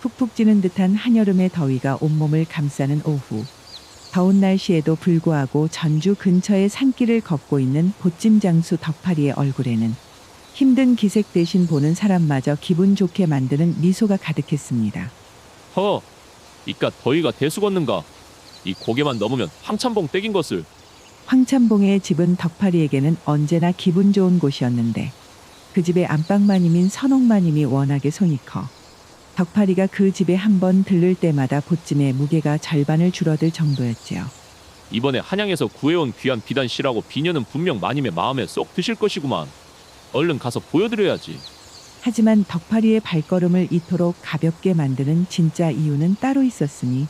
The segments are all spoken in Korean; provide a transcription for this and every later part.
푹푹 찌는 듯한 한여름의 더위가 온몸을 감싸는 오후. 더운 날씨에도 불구하고 전주 근처의 산길을 걷고 있는 보찜 장수 덕파리의 얼굴에는 힘든 기색 대신 보는 사람마저 기분 좋게 만드는 미소가 가득했습니다. 허, 이깟 더위가 대수건는가? 이 고개만 넘으면 황참봉 떼긴 것을. 황참봉의 집은 덕파리에게는 언제나 기분 좋은 곳이었는데 그 집의 안방마님인 선옥마님이 워낙에 손이 커 덕파리가 그 집에 한번 들를 때마다 보찜의 무게가 절반을 줄어들 정도였지요. 이번에 한양에서 구해온 귀한 비단 씨라고 비녀는 분명 마님의 마음에 쏙 드실 것이구만. 얼른 가서 보여드려야지. 하지만 덕파리의 발걸음을 이토록 가볍게 만드는 진짜 이유는 따로 있었으니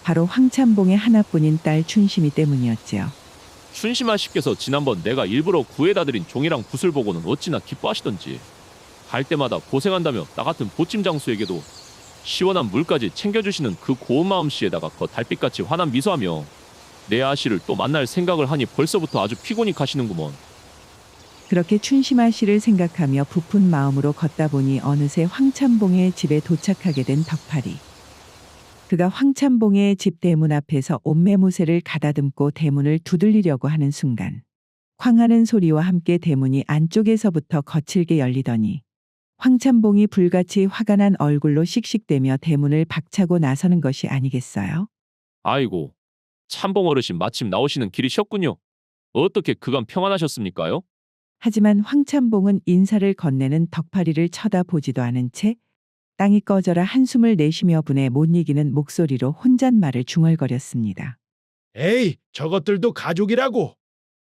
바로 황참봉의 하나뿐인 딸 춘심이 때문이었지요. 춘심아 씨께서 지난번 내가 일부러 구해다 드린 종이랑 붓을 보고는 어찌나 기뻐하시던지. 갈 때마다 고생한다며 나 같은 보찜 장수에게도 시원한 물까지 챙겨주시는 그 고운 마음씨에다가 그 달빛같이 환한 미소하며 내 아씨를 또 만날 생각을 하니 벌써부터 아주 피곤이 가시는구먼. 그렇게 춘심아 씨를 생각하며 부푼 마음으로 걷다 보니 어느새 황참봉의 집에 도착하게 된 덕파리. 그가 황참봉의 집 대문 앞에서 옷매무새를 가다듬고 대문을 두들리려고 하는 순간 쾅하는 소리와 함께 대문이 안쪽에서부터 거칠게 열리더니 황참봉이 불같이 화가 난 얼굴로 씩씩대며 대문을 박차고 나서는 것이 아니겠어요? 아이고, 참봉 어르신 마침 나오시는 길이셨군요. 어떻게 그간 평안하셨습니까요? 하지만 황참봉은 인사를 건네는 덕파리를 쳐다보지도 않은 채 땅이 꺼져라 한숨을 내쉬며 분에 못 이기는 목소리로 혼잣말을 중얼거렸습니다. 에이, 저것들도 가족이라고.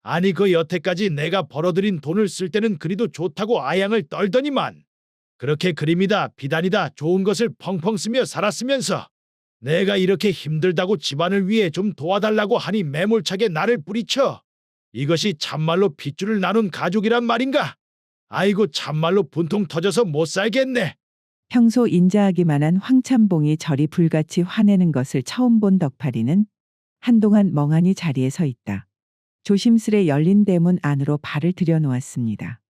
아니 그 여태까지 내가 벌어들인 돈을 쓸 때는 그리도 좋다고 아양을 떨더니만 그렇게 그림이다 비단이다 좋은 것을 펑펑 쓰며 살았으면서 내가 이렇게 힘들다고 집안을 위해 좀 도와달라고 하니 매몰차게 나를 뿌리쳐. 이것이 참말로 핏줄을 나눈 가족이란 말인가? 아이고 참말로 분통 터져서 못 살겠네. 평소 인자하기만 한 황참봉이 저리 불같이 화내는 것을 처음 본 덕파리는 한동안 멍하니 자리에 서 있다. 조심스레 열린 대문 안으로 발을 들여놓았습니다.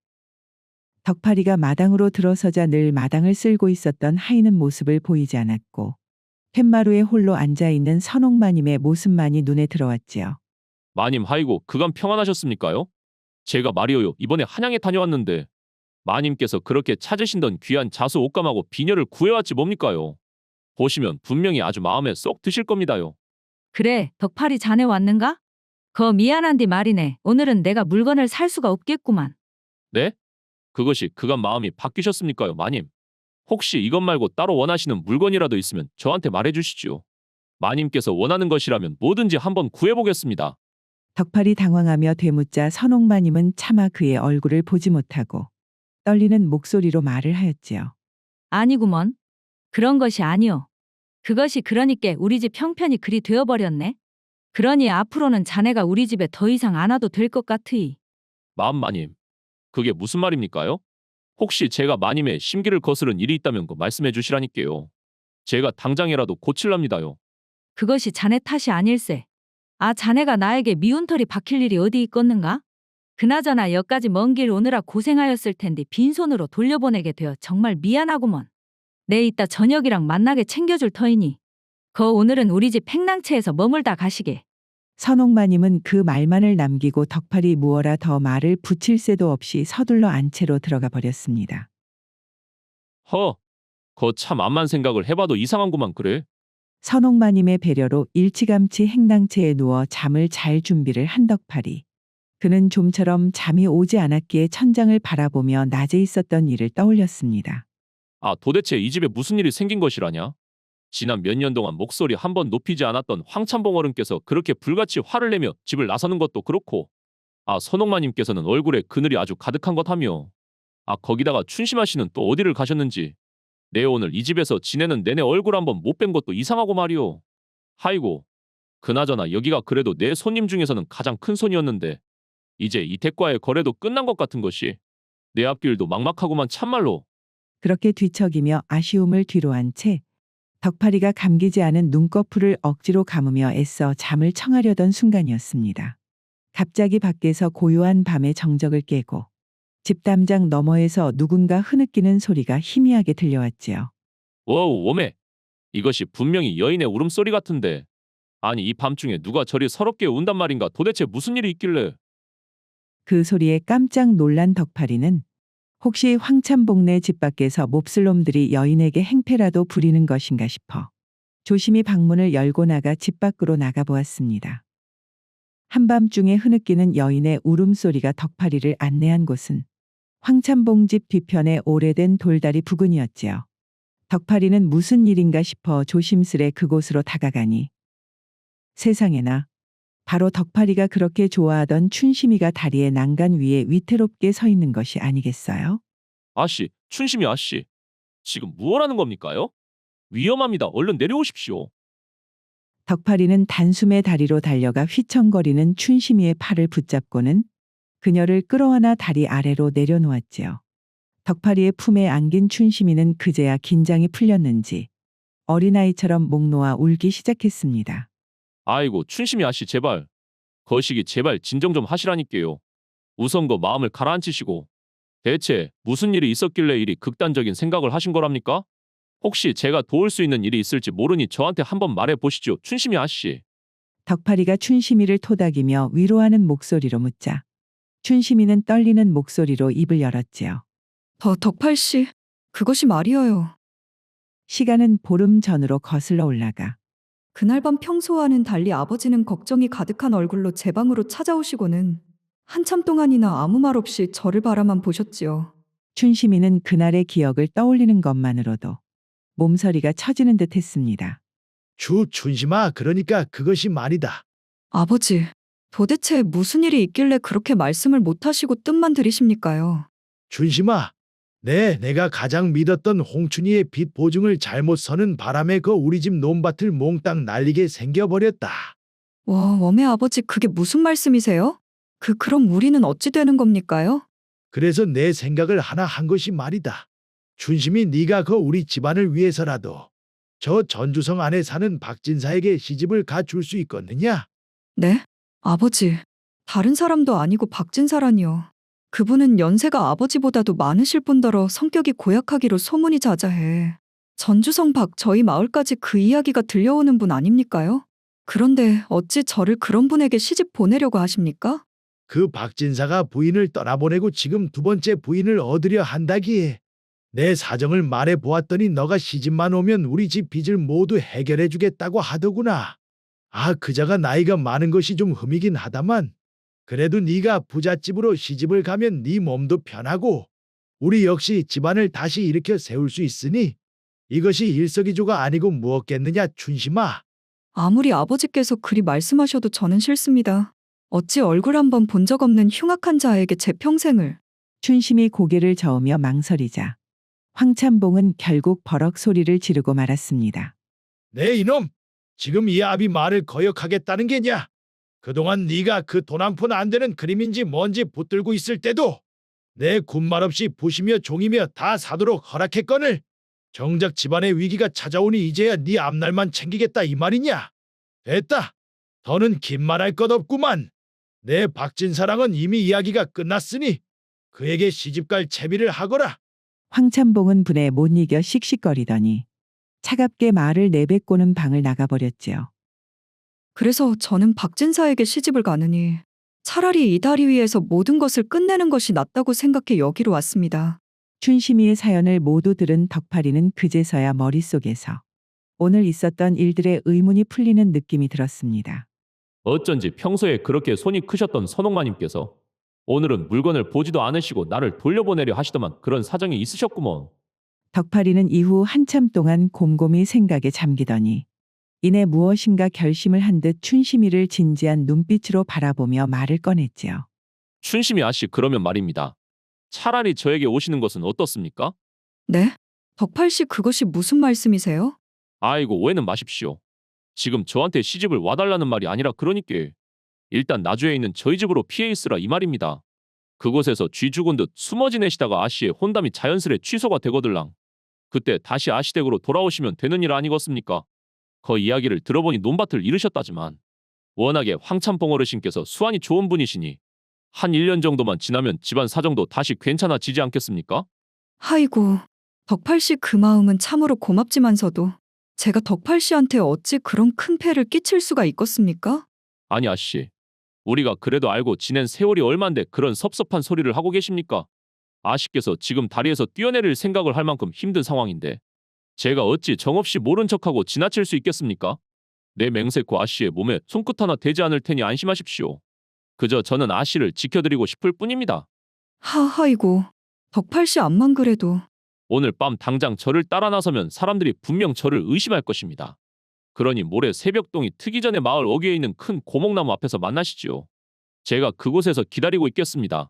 덕파리가 마당으로 들어서자 늘 마당을 쓸고 있었던 하이는 모습을 보이지 않았고 팻마루에 홀로 앉아있는 선옥마님의 모습만이 눈에 들어왔지요. 마님 하이고 그간 평안하셨습니까요? 제가 말이오요 이번에 한양에 다녀왔는데 마님께서 그렇게 찾으신던 귀한 자수 옷감하고 비녀를 구해왔지 뭡니까요? 보시면 분명히 아주 마음에 쏙 드실 겁니다요. 그래, 덕팔이 자네 왔는가? 미안한디 말이네. 오늘은 내가 물건을 살 수가 없겠구만. 네? 그것이 그간 마음이 바뀌셨습니까요, 마님? 혹시 이것 말고 따로 원하시는 물건이라도 있으면 저한테 말해주시지요. 마님께서 원하는 것이라면 뭐든지 한번 구해보겠습니다. 덕팔이 당황하며 되묻자 선옥마님은 차마 그의 얼굴을 보지 못하고 떨리는 목소리로 말을 하였지요. 아니구먼. 그런 것이 아니오. 그것이 그러니께 우리 집 형편이 그리 되어버렸네. 그러니 앞으로는 자네가 우리 집에 더 이상 안 와도 될 것 같으이. 마님, 그게 무슨 말입니까요? 혹시 제가 마님의 심기를 거스른 일이 있다면 그 말씀해 주시라니까요. 제가 당장이라도 고칠랍니다요. 그것이 자네 탓이 아닐세. 자네가 나에게 미운 털이 박힐 일이 어디 있겠는가? 그나저나 여기까지 먼 길 오느라 고생하였을 텐데 빈손으로 돌려보내게 되어 정말 미안하구먼. 내 이따 저녁이랑 만나게 챙겨줄 터이니 오늘은 우리 집 팽낭채에서 머물다 가시게. 선옥마님은 그 말만을 남기고 덕팔이 무어라 더 말을 붙일 새도 없이 서둘러 안채로 들어가 버렸습니다. 거 참 암만 생각을 해봐도 이상한구만 그래. 선옥마님의 배려로 일찌감치 행낭채에 누워 잠을 잘 준비를 한 덕팔이. 그는 좀처럼 잠이 오지 않았기에 천장을 바라보며 낮에 있었던 일을 떠올렸습니다. 도대체 이 집에 무슨 일이 생긴 것이라냐? 지난 몇 년 동안 목소리 한 번 높이지 않았던 황참봉 어른께서 그렇게 불같이 화를 내며 집을 나서는 것도 그렇고 선옥마님께서는 얼굴에 그늘이 아주 가득한 것하며 거기다가 춘심아 씨는 또 어디를 가셨는지 내 오늘 이 집에서 지내는 내내 얼굴 한번 못 뵌 것도 이상하고 말이오. 하이고 그나저나 여기가 그래도 내 손님 중에서는 가장 큰 손이었는데 이제 이택과의 거래도 끝난 것 같은 것이 내 앞길도 막막하구만 참말로. 그렇게 뒤척이며 아쉬움을 뒤로 한 채 덕파리가 감기지 않은 눈꺼풀을 억지로 감으며 애써 잠을 청하려던 순간이었습니다. 갑자기 밖에서 고요한 밤의 정적을 깨고 집담장 너머에서 누군가 흐느끼는 소리가 희미하게 들려왔지요. 워우 오메 이것이 분명히 여인의 울음소리 같은데. 아니 이 밤중에 누가 저리 서럽게 운단 말인가. 도대체 무슨 일이 있길래. 그 소리에 깜짝 놀란 덕팔이는 혹시 황참봉네 집 밖에서 몹쓸 놈들이 여인에게 행패라도 부리는 것인가 싶어 조심히 방문을 열고 나가 집 밖으로 나가보았습니다. 한밤중에 흐느끼는 여인의 울음소리가 덕팔이를 안내한 곳은 황참봉 집 뒤편의 오래된 돌다리 부근이었지요. 덕팔이는 무슨 일인가 싶어 조심스레 그곳으로 다가가니 세상에나 바로 덕팔이가 그렇게 좋아하던 춘심이가 다리의 난간 위에 위태롭게 서 있는 것이 아니겠어요? 아씨, 춘심이 아씨. 지금 무엇하는 겁니까요? 위험합니다. 얼른 내려오십시오. 덕팔이는 단숨에 다리로 달려가 휘청거리는 춘심이의 팔을 붙잡고는 그녀를 끌어안아 다리 아래로 내려놓았지요. 덕팔이의 품에 안긴 춘심이는 그제야 긴장이 풀렸는지 어린아이처럼 목 놓아 울기 시작했습니다. 아이고 춘심이 아씨 제발. 거시기 제발 진정 좀 하시라니까요. 우선 거 마음을 가라앉히시고. 대체 무슨 일이 있었길래 이리 극단적인 생각을 하신 거랍니까? 혹시 제가 도울 수 있는 일이 있을지 모르니 저한테 한번 말해 보시죠. 춘심이 아씨. 덕팔이가 춘심이를 토닥이며 위로하는 목소리로 묻자 춘심이는 떨리는 목소리로 입을 열었지요. 덕팔씨, 그것이 말이어요. 시간은 보름 전으로 거슬러 올라가 그날 밤 평소와는 달리 아버지는 걱정이 가득한 얼굴로 제 방으로 찾아오시고는 한참 동안이나 아무 말 없이 저를 바라만 보셨지요. 춘심이는 그날의 기억을 떠올리는 것만으로도 몸서리가 처지는 듯 했습니다. 춘심아, 그러니까 그것이 말이다. 아버지, 도대체 무슨 일이 있길래 그렇게 말씀을 못하시고 뜻만 들이십니까요? 춘심아, 내가 가장 믿었던 홍춘이의 빚 보증을 잘못 서는 바람에 그 우리 집 논밭을 몽땅 날리게 생겨버렸다. 웜의 아버지, 그게 무슨 말씀이세요? 그럼 우리는 어찌 되는 겁니까요? 그래서 내 생각을 하나 한 것이 말이다. 춘심이 네가 그 우리 집안을 위해서라도 저 전주성 안에 사는 박진사에게 시집을 가줄 수 있겠느냐? 네? 아버지, 다른 사람도 아니고 박진사라니요. 그분은 연세가 아버지보다도 많으실 뿐더러 성격이 고약하기로 소문이 자자해. 전주성 밖 저희 마을까지 그 이야기가 들려오는 분 아닙니까요? 그런데 어찌 저를 그런 분에게 시집 보내려고 하십니까? 그 박진사가 부인을 떠나보내고 지금 두 번째 부인을 얻으려 한다기에 내 사정을 말해 보았더니 너가 시집만 오면 우리 집 빚을 모두 해결해 주겠다고 하더구나. 그자가 나이가 많은 것이 좀 흠이긴 하다만 그래도 네가 부잣집으로 시집을 가면 네 몸도 편하고 우리 역시 집안을 다시 일으켜 세울 수 있으니 이것이 일석이조가 아니고 무엇겠느냐 춘심아. 아무리 아버지께서 그리 말씀하셔도 저는 싫습니다. 어찌 얼굴 한번 본 적 없는 흉악한 자에게 제 평생을. 춘심이 고개를 저으며 망설이자 황참봉은 결국 버럭 소리를 지르고 말았습니다. 네 이놈, 지금 이 아비 말을 거역하겠다는 게냐? 그동안 네가 그 돈 한 푼 안 되는 그림인지 뭔지 붙들고 있을 때도 내 군말 없이 부시며 종이며 다 사도록 허락했거늘 정작 집안의 위기가 찾아오니 이제야 네 앞날만 챙기겠다 이 말이냐? 됐다. 더는 긴 말할 것 없구만. 내 박진사랑은 이미 이야기가 끝났으니 그에게 시집갈 채비를 하거라. 황참봉은 분에 못 이겨 씩씩거리더니 차갑게 말을 내뱉고는 방을 나가버렸지요. 그래서 저는 박진사에게 시집을 가느니 차라리 이 다리 위에서 모든 것을 끝내는 것이 낫다고 생각해 여기로 왔습니다. 춘심이의 사연을 모두 들은 덕팔이는 그제서야 머릿속에서 오늘 있었던 일들의 의문이 풀리는 느낌이 들었습니다. 어쩐지 평소에 그렇게 손이 크셨던 선옥마님께서 오늘은 물건을 보지도 않으시고 나를 돌려보내려 하시더만 그런 사정이 있으셨구먼. 덕팔이는 이후 한참 동안 곰곰이 생각에 잠기더니 이내 무엇인가 결심을 한 듯 춘심이를 진지한 눈빛으로 바라보며 말을 꺼냈지요. 춘심이 아씨 그러면 말입니다. 차라리 저에게 오시는 것은 어떻습니까? 네? 덕팔씨, 그것이 무슨 말씀이세요? 아이고 오해는 마십시오. 지금 저한테 시집을 와달라는 말이 아니라 그러니께 일단 나주에 있는 저희 집으로 피해 있으라 이 말입니다. 그곳에서 쥐 죽은 듯 숨어 지내시다가 아씨의 혼담이 자연스레 취소가 되거들랑 그때 다시 아씨 댁으로 돌아오시면 되는 일 아니겠습니까? 그 이야기를 들어보니 논밭을 잃으셨다지만 워낙에 황참봉 어르신께서 수완이 좋은 분이시니 한 1년 정도만 지나면 집안 사정도 다시 괜찮아지지 않겠습니까? 아이고, 덕팔씨 그 마음은 참으로 고맙지만서도 제가 덕팔 씨한테 어찌 그런 큰 폐를 끼칠 수가 있겠습니까? 아니 아씨, 우리가 그래도 알고 지낸 세월이 얼만데 그런 섭섭한 소리를 하고 계십니까? 아씨께서 지금 다리에서 뛰어내릴 생각을 할 만큼 힘든 상황인데 제가 어찌 정없이 모른 척하고 지나칠 수 있겠습니까? 내 맹세코 아씨의 몸에 손끝 하나 대지 않을 테니 안심하십시오. 그저 저는 아씨를 지켜드리고 싶을 뿐입니다. 하하이고, 덕팔 씨 암만 그래도. 오늘 밤 당장 저를 따라 나서면 사람들이 분명 저를 의심할 것입니다. 그러니 모레 새벽동이 트기 전에 마을 어귀에 있는 큰 고목나무 앞에서 만나시지요. 제가 그곳에서 기다리고 있겠습니다.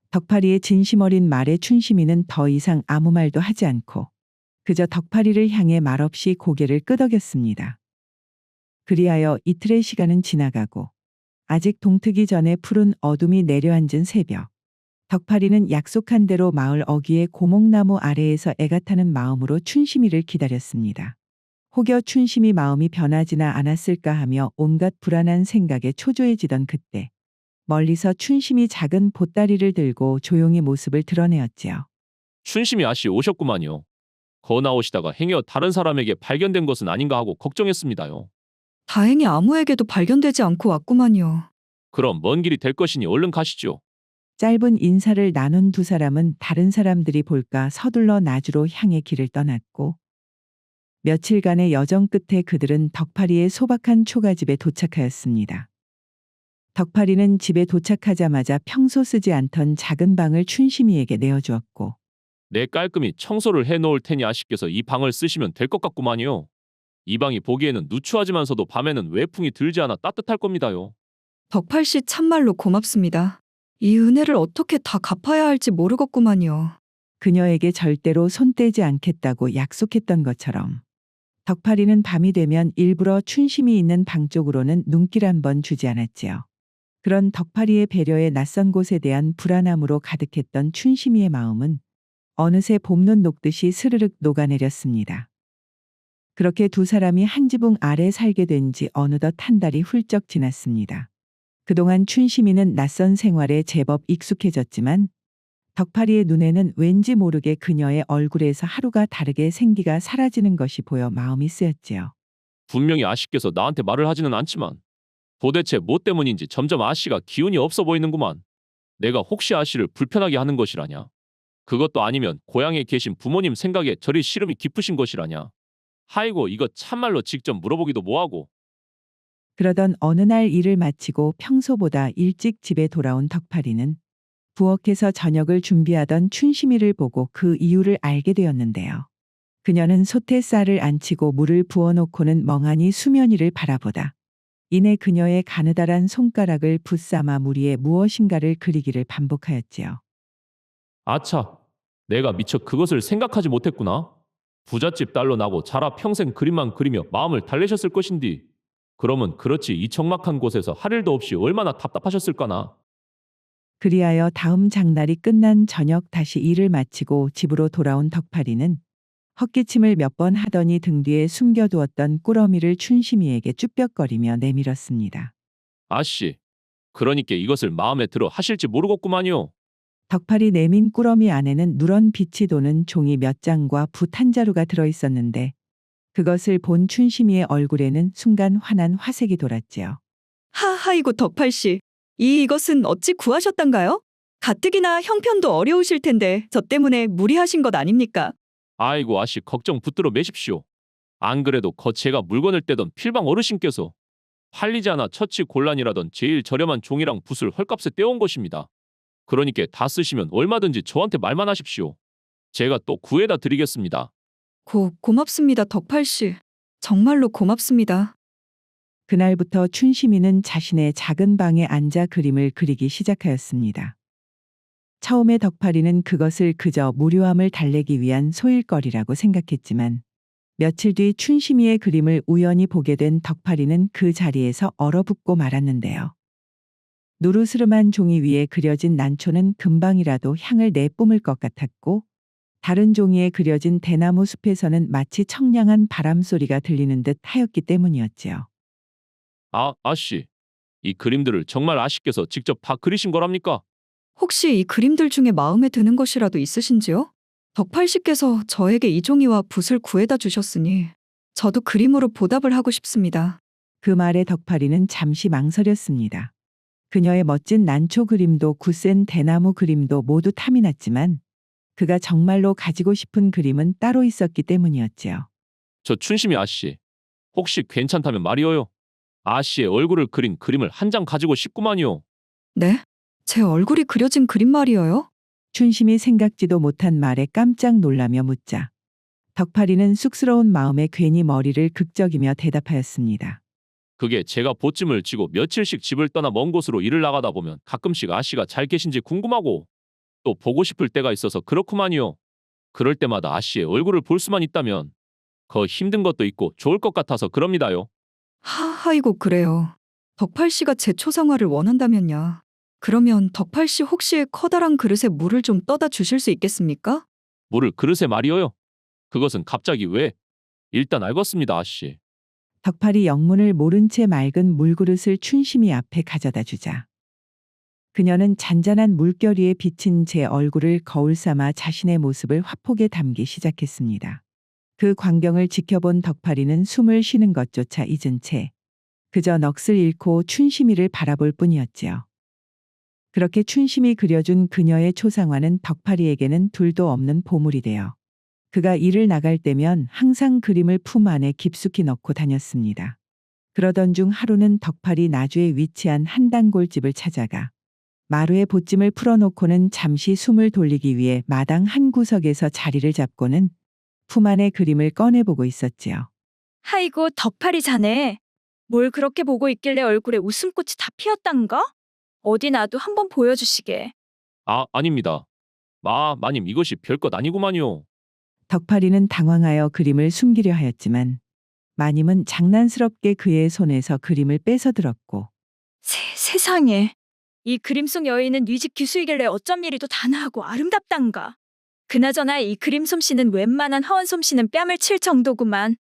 덕파리의 진심 어린 말에 춘심이는 더 이상 아무 말도 하지 않고 그저 덕파리를 향해 말없이 고개를 끄덕였습니다. 그리하여 이틀의 시간은 지나가고 아직 동트기 전에 푸른 어둠이 내려앉은 새벽. 덕파리는 약속한 대로 마을 어귀의 고목나무 아래에서 애가 타는 마음으로 춘심이를 기다렸습니다. 혹여 춘심이 마음이 변하지나 않았을까 하며 온갖 불안한 생각에 초조해지던 그때 멀리서 춘심이 작은 보따리를 들고 조용히 모습을 드러내었지요. 춘심이 아씨 오셨구만요. 거 나오시다가 행여 다른 사람에게 발견된 것은 아닌가 하고 걱정했습니다요. 다행히 아무에게도 발견되지 않고 왔구만요. 그럼 먼 길이 될 것이니 얼른 가시죠. 짧은 인사를 나눈 두 사람은 다른 사람들이 볼까 서둘러 나주로 향해 길을 떠났고 며칠간의 여정 끝에 그들은 덕파리의 소박한 초가집에 도착하였습니다. 덕파리는 집에 도착하자마자 평소 쓰지 않던 작은 방을 춘심이에게 내어주었고 내 깔끔히 청소를 해놓을 테니 아씨께서 이 방을 쓰시면 될 것 같구만요. 이 방이 보기에는 누추하지만서도 밤에는 외풍이 들지 않아 따뜻할 겁니다요. 덕팔 씨 참말로 고맙습니다. 이 은혜를 어떻게 다 갚아야 할지 모르겠구만요. 그녀에게 절대로 손 떼지 않겠다고 약속했던 것처럼 덕파리는 밤이 되면 일부러 춘심이 있는 방 쪽으로는 눈길 한 번 주지 않았지요. 그런 덕파리의 배려에 낯선 곳에 대한 불안함으로 가득했던 춘심이의 마음은 어느새 봄눈 녹듯이 스르륵 녹아내렸습니다. 그렇게 두 사람이 한 지붕 아래 살게 된 지 어느덧 한 달이 훌쩍 지났습니다. 그동안 춘심이는 낯선 생활에 제법 익숙해졌지만 덕파리의 눈에는 왠지 모르게 그녀의 얼굴에서 하루가 다르게 생기가 사라지는 것이 보여 마음이 쓰였지요. 분명히 아씨께서 나한테 말을 하지는 않지만 도대체 뭐 때문인지 점점 아씨가 기운이 없어 보이는구만. 내가 혹시 아씨를 불편하게 하는 것이라냐? 그것도 아니면 고향에 계신 부모님 생각에 저리 시름이 깊으신 것이라냐? 하이고 이거 참말로 직접 물어보기도 뭐하고. 그러던 어느 날 일을 마치고 평소보다 일찍 집에 돌아온 덕파리는 부엌에서 저녁을 준비하던 춘심이를 보고 그 이유를 알게 되었는데요. 그녀는 솥에 쌀을 안치고 물을 부어놓고는 멍하니 수면 위를 바라보다 이내 그녀의 가느다란 손가락을 붙삼아 물 위에 무엇인가를 그리기를 반복하였지요. 아차, 내가 미처 그것을 생각하지 못했구나. 부잣집 딸로 나고 자라 평생 그림만 그리며 마음을 달래셨을 것인디. 그러면 그렇지 이 적막한 곳에서 할 일도 없이 얼마나 답답하셨을까나. 그리하여 다음 장날이 끝난 저녁 다시 일을 마치고 집으로 돌아온 덕파리는 헛기침을 몇 번 하더니 등 뒤에 숨겨두었던 꾸러미를 춘심이에게 쭈뼛거리며 내밀었습니다. 아씨, 그러니까 이것을 마음에 들어 하실지 모르겠구만요. 덕파리 내민 꾸러미 안에는 누런 빛이 도는 종이 몇 장과 붓 한 자루가 들어있었는데 그것을 본 춘심이의 얼굴에는 순간 환한 화색이 돌았지요. 하하이고 덕팔 씨, 이것은 어찌 구하셨단가요? 가뜩이나 형편도 어려우실 텐데 저 때문에 무리하신 것 아닙니까? 아이고 아씨 걱정 붙들어 매십시오. 안 그래도 제가 물건을 떼던 필방 어르신께서 팔리지 않아 처치 곤란이라던 제일 저렴한 종이랑 붓을 헐값에 떼온 것입니다. 그러니까 다 쓰시면 얼마든지 저한테 말만 하십시오. 제가 또 구해다 드리겠습니다. 고맙습니다 덕팔 씨. 정말로 고맙습니다. 그날부터 춘심이는 자신의 작은 방에 앉아 그림을 그리기 시작하였습니다. 처음에 덕파리는 그것을 그저 무료함을 달래기 위한 소일거리라고 생각했지만 며칠 뒤 춘심이의 그림을 우연히 보게 된 덕파리는 그 자리에서 얼어붙고 말았는데요. 누르스름한 종이 위에 그려진 난초는 금방이라도 향을 내뿜을 것 같았고 다른 종이에 그려진 대나무 숲에서는 마치 청량한 바람소리가 들리는 듯 하였기 때문이었지요. 아씨, 이 그림들을 정말 아씨께서 직접 다 그리신 거랍니까? 혹시 이 그림들 중에 마음에 드는 것이라도 있으신지요? 덕팔 씨께서 저에게 이 종이와 붓을 구해다 주셨으니 저도 그림으로 보답을 하고 싶습니다. 그 말에 덕팔이는 잠시 망설였습니다. 그녀의 멋진 난초 그림도 굳센 대나무 그림도 모두 탐이 났지만 그가 정말로 가지고 싶은 그림은 따로 있었기 때문이었지요. 저 춘심이 아씨. 혹시 괜찮다면 말이어요. 아씨의 얼굴을 그린 그림을 한 장 가지고 싶구만요. 네? 제 얼굴이 그려진 그림 말이에요? 춘심이 생각지도 못한 말에 깜짝 놀라며 묻자 덕팔이는 쑥스러운 마음에 괜히 머리를 극적이며 대답하였습니다. 그게 제가 보찜을 지고 며칠씩 집을 떠나 먼 곳으로 일을 나가다 보면 가끔씩 아씨가 잘 계신지 궁금하고 또 보고 싶을 때가 있어서 그렇구만요. 그럴 때마다 아씨의 얼굴을 볼 수만 있다면 거 힘든 것도 있고 좋을 것 같아서 그럽니다요. 하이고 그래요. 덕팔 씨가 제 초상화를 원한다면요. 그러면 덕팔 씨 혹시 커다란 그릇에 물을 좀 떠다 주실 수 있겠습니까? 물을 그릇에 말이어요. 그것은 갑자기 왜? 일단 알겠습니다, 아씨. 덕팔이 영문을 모른 채 맑은 물그릇을 춘심이 앞에 가져다 주자 그녀는 잔잔한 물결 위에 비친 제 얼굴을 거울 삼아 자신의 모습을 화폭에 담기 시작했습니다. 그 광경을 지켜본 덕팔이는 숨을 쉬는 것조차 잊은 채 그저 넋을 잃고 춘심이를 바라볼 뿐이었지요. 그렇게 춘심이 그려준 그녀의 초상화는 덕팔이에게는 둘도 없는 보물이 되어 그가 일을 나갈 때면 항상 그림을 품 안에 깊숙이 넣고 다녔습니다. 그러던 중 하루는 덕팔이 나주에 위치한 한 단골집을 찾아가 마루에 보찜을 풀어놓고는 잠시 숨을 돌리기 위해 마당 한 구석에서 자리를 잡고는 품 안의 그림을 꺼내보고 있었지요. 아이고 덕팔이 자네. 뭘 그렇게 보고 있길래 얼굴에 웃음꽃이 다 피었단가? 어디 나도 한번 보여주시게. 아닙니다. 마님 이것이 별것 아니구만요. 덕팔이는 당황하여 그림을 숨기려 하였지만 마님은 장난스럽게 그의 손에서 그림을 뺏어 들었고 세상에. 이 그림 속 여인은 네 집 기수이길래 어쩜 이리도 단아하고 아름답단가. 그나저나 이 그림 솜씨는 웬만한 허원 솜씨는 뺨을 칠 정도구만.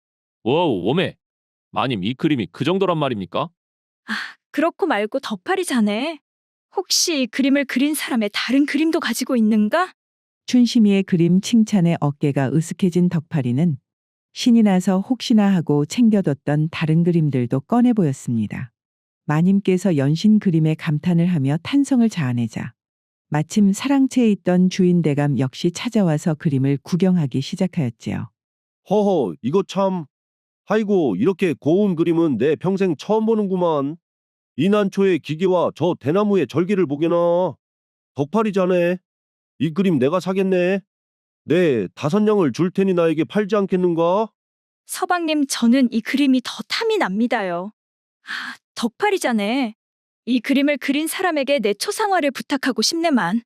워우, 오메. 마님 이 그림이 그 정도란 말입니까? 그렇고 말고 덕팔이 자네. 혹시 이 그림을 그린 사람의 다른 그림도 가지고 있는가? 춘심이의 그림 칭찬에 어깨가 으쓱해진 덕팔이는 신이 나서 혹시나 하고 챙겨뒀던 다른 그림들도 꺼내 보였습니다. 마님께서 연신 그림에 감탄을 하며 탄성을 자아내자 마침 사랑채에 있던 주인대감 역시 찾아와서 그림을 구경하기 시작하였지요. 허허, 이거 참. 아이고, 이렇게 고운 그림은 내 평생 처음 보는구만. 이 난초의 기계와 저 대나무의 절기를 보게나. 덕팔이 자네. 이 그림 내가 사겠네. 네, 5냥을 줄 테니 나에게 팔지 않겠는가? 서방님, 저는 이 그림이 더 탐이 납니다요. 덕팔이 자네. 이 그림을 그린 사람에게 내 초상화를 부탁하고 싶네만.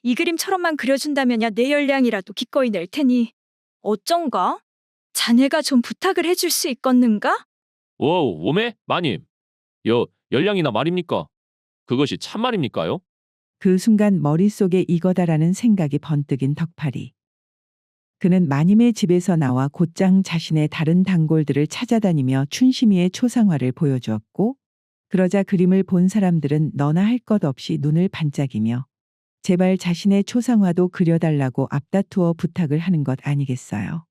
이 그림처럼만 그려준다면야 내 열량이라도 기꺼이 낼 테니. 어쩐가? 자네가 좀 부탁을 해줄 수 있겠는가? 워우, 오메? 마님. 열량이나 말입니까? 그것이 참말입니까요? 그 순간 머릿속에 이거다라는 생각이 번뜩인 덕팔이. 그는 마님의 집에서 나와 곧장 자신의 다른 단골들을 찾아다니며 춘심이의 초상화를 보여주었고 그러자 그림을 본 사람들은 너나 할 것 없이 눈을 반짝이며 제발 자신의 초상화도 그려달라고 앞다투어 부탁을 하는 것 아니겠어요.